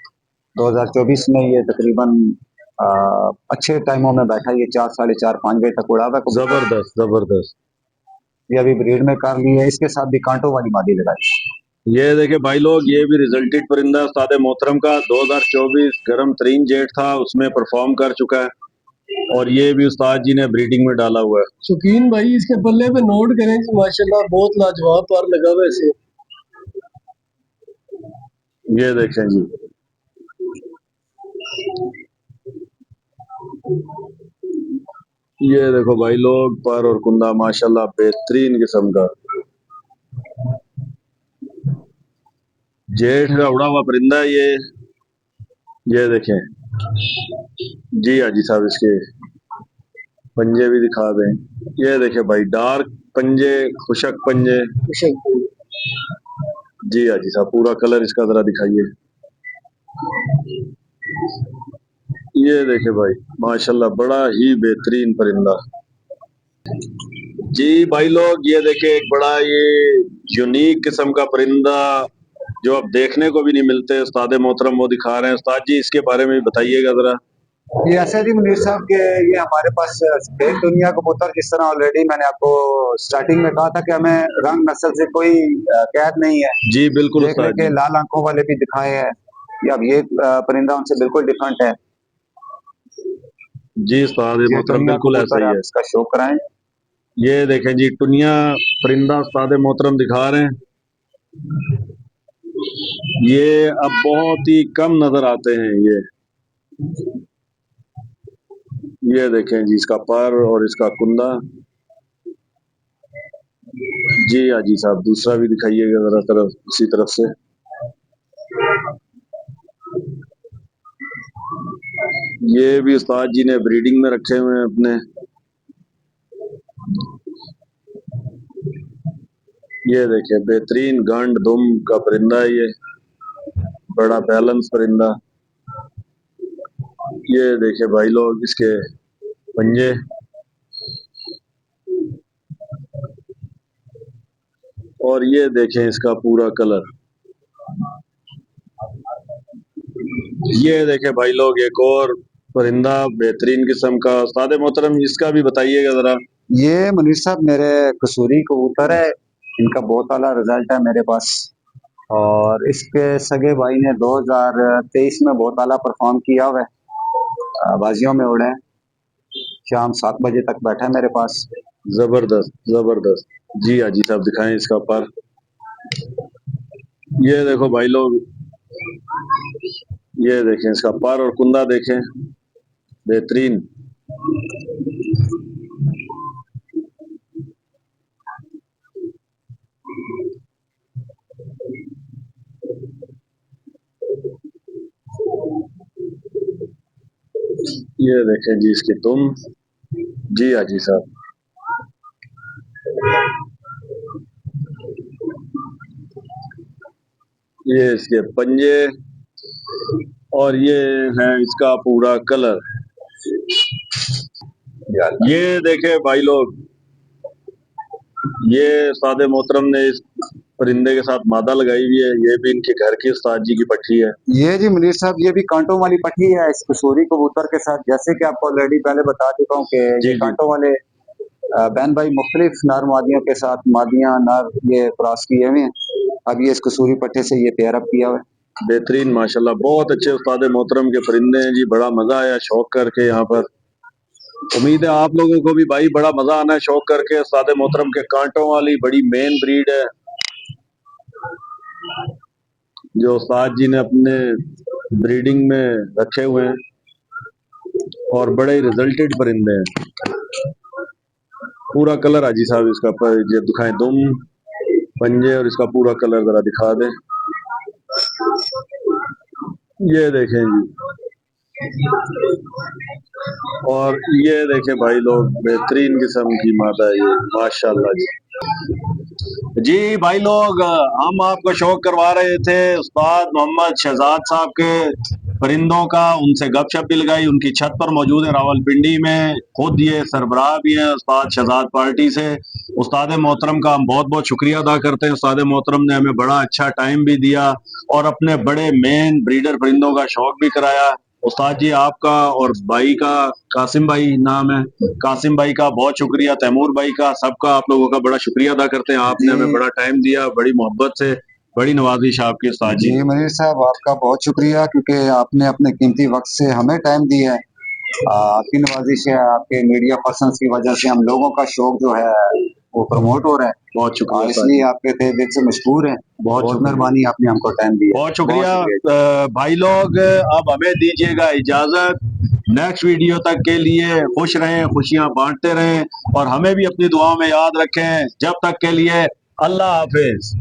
A: 2024 में ये तकरीबन अच्छे टाइमों में बैठा, ये 4, साढ़े 4, 5 बजे तक उड़ा हुआ है कबूतर।
B: जबरदस्त जबरदस्त।
A: ये अभी ब्रीड में कर ली है, इसके साथ भी कांटों वाली मादी लगाई।
B: ये देखे भाई लोग, ये भी रिजल्टेड परिंदा उस्ताद मोहतरम का 2024 गर्म तरीन जेट था, उसमें परफॉर्म कर चुका है, और ये भी उस्ताद जी ने ब्रीडिंग में डाला हुआ है।
C: शौकीन भाई इसके पल्ले पे नोट करें कि माशाल्लाह बहुत लाजवाब पर लगा हुआ है इसे।
B: ये देखें जी, ये देखो भाई लोग, पर और कुंदा माशाल्लाह बेहतरीन किस्म का जेठ का उड़ा हुआ परिंदा है ये देखें जी। हाजी साहब इसके पंजे भी दिखा दें। ये देखें भाई, डार्क पंजे, खुशक पंजे। जी हाजी साहब, पूरा कलर इसका जरा दिखाइए। ये देखे भाई माशाल्लाह, बड़ा ही बेहतरीन परिंदा जी। भाई लोग ये देखे, एक बड़ा ये यूनिक किस्म का परिंदा जो अब देखने को भी नहीं मिलते, उस्ताद मोहतरम वो दिखा रहे हैं। उस्ताद जी इसके बारे में भी बताइएगा जरा।
A: ये ऐसे जी मुनीर साहब के, ये हमारे पास एक दुनिया कबूतर, जिस तरह ऑलरेडी मैंने आपको स्टार्टिंग में कहा था कि हमें रंग नस्ल से कोई कैद नहीं है।
B: जी बिल्कुल
A: देख
B: उस्ताद
A: के
B: जी।
A: लाल आंखों वाले भी दिखाए हैं, या अब ये परिंदा उनसे बिल्कुल डिफरेंट है।
B: जी उस्ताद
A: ये
B: मोहतरम
A: दुनिया
B: बिल्कुल ऐसा
A: कबूतर है,
B: ही
A: आप
B: है।
A: इसका शो कराएं।
B: ये देखें जी, टुनिया परिंदा उस्ताद मोहतरम दिखा रहे हैं। ये अब बहुत ही कम नजर आते हैं ये देखें जी, इसका पर और इसका कुंदा। जी हाजी साहब, दूसरा भी दिखाइएगा जरा, तरफ उसी तरफ से। ये भी उस्ताद जी ने ब्रीडिंग में रखे हुए हैं अपने। ये देखें, बेहतरीन गंड दुम का परिंदा है ये, बड़ा बैलेंस परिंदा। ये देखें भाई लोग, इसके पंजे। और ये देखें इसका पूरा कलर। ये देखें भाई लोग, एक और परिंदा बेहतरीन किस्म का। उस्ताद मोहतरम इसका भी बताइएगा जरा।
A: ये मुनीर साहब मेरे कसूरी कबूतर है, इनका बहुत आला रिजल्ट है मेरे पास, और इसके सगे भाई ने 2023 में बहुत आला परफॉर्म किया हुआ है, बाजियों में उड़े हैं, शाम 7 बजे तक बैठा है मेरे पास।
B: जबरदस्त जबरदस्त। जी हाजी साहब दिखाएं इसका पर। ये देखो भाई लोग, ये देखें इसका पर और कुंदा देखें, बेहतरीन। ये देखें जी इसकी तुम। जी हाजी साहब, ये इसके पंजे, और ये है इसका पूरा कलर। ये देखे भाई लोग, ये उस्ताद मोहतरम ने इस परिंदे के साथ मादा लगाई हुई है। ये भी इनके घर की उस्ताद जी की पट्टी है।
A: ये जी मुनीर साहब, ये भी कांटों वाली पट्टी है इस कसूरी कबूतर के साथ, जैसे कि आपको ऑलरेडी पहले बता चुका हूँ कि ये कांटों वाले बैन भाई मुख्तलिफ नर मादियों के साथ मादियां नर ये क्रॉस किए हुए हैं। अब ये इस कसूरी पट्टे से ये पेयर अप किया हुआ है।
B: बेहतरीन माशाल्लाह, बहुत अच्छे उस्ताद मोहतरम के परिंदे हैं जी। बड़ा मजा आया शौक करके यहाँ पर। उम्मीद है आप लोगों को भी भाई बड़ा मजा आना है शौक करके। उस्ताद मोहतरम के कांटों वाली बड़ी मेन ब्रीड है जो उस्ताद जी ने अपने ब्रीडिंग में रखे हुए हैं, और बड़े रिजल्टेड परिंदे हैं। पूरा कलर हाजी साहब इसका पर ये दिखाएं, दुम, पंजे, और इसका पूरा कलर जरा दिखा दें। ये देखें जी, और ये देखें भाई लोग, बेहतरीन किस्म की मादा है ये, माशाल्लाह जी। जी भाई लोग, हम आपको शौक करवा रहे थे उस्ताद मोहम्मद शहजाद साहब के परिंदों का, उनसे गपशप भी लगाई। उनकी छत पर मौजूद है रावलपिंडी में, खुद ये सरबराह भी हैं उस्ताद शहजाद पार्टी से। उस्ताद मोहतरम का हम बहुत बहुत शुक्रिया अदा करते हैं। उस्ताद मोहतरम ने हमें बड़ा अच्छा टाइम भी दिया और अपने बड़े मेन ब्रीडर परिंदों का शौक भी कराया। उस्ताद जी आपका और भाई का कासिम भाई नाम है, कासिम भाई का बहुत शुक्रिया, तैमूर भाई का, सबका आप लोगों का बड़ा शुक्रिया अदा करते हैं। आपने
A: जी।
B: हमें बड़ा टाइम दिया, बड़ी मोहब्बत से, बड़ी नवाजिश आपकी उस्ताद जी।
A: जी मनीष साहब आपका बहुत शुक्रिया क्योंकि आपने अपने कीमती वक्त से हमें टाइम दिया है। आपकी नवाजिश है, आपके मीडिया पर्सन्स की वजह से हम लोगों का शौक जो है वो प्रमोट हो रहा है
B: बहुत शुक्रिया
A: और
B: उस्ताद
A: इसलिए
B: जी,
A: आपके थे दिल से मशहूर हैं।
B: बहुत
A: बहुत
B: शुक्रिया,
A: मेहरबानी आपने हमको टाइम दिया।
B: बहुत शुक्रिया।
A: शुक्रिया।
B: भाई लोग अब हमें दीजिएगा इजाजत, नेक्स्ट वीडियो तक के लिए खुश रहें, खुशियां बांटते रहें और हमें भी अपनी दुआओं में याद रखें। जब तक के लिए अल्लाह हाफिज।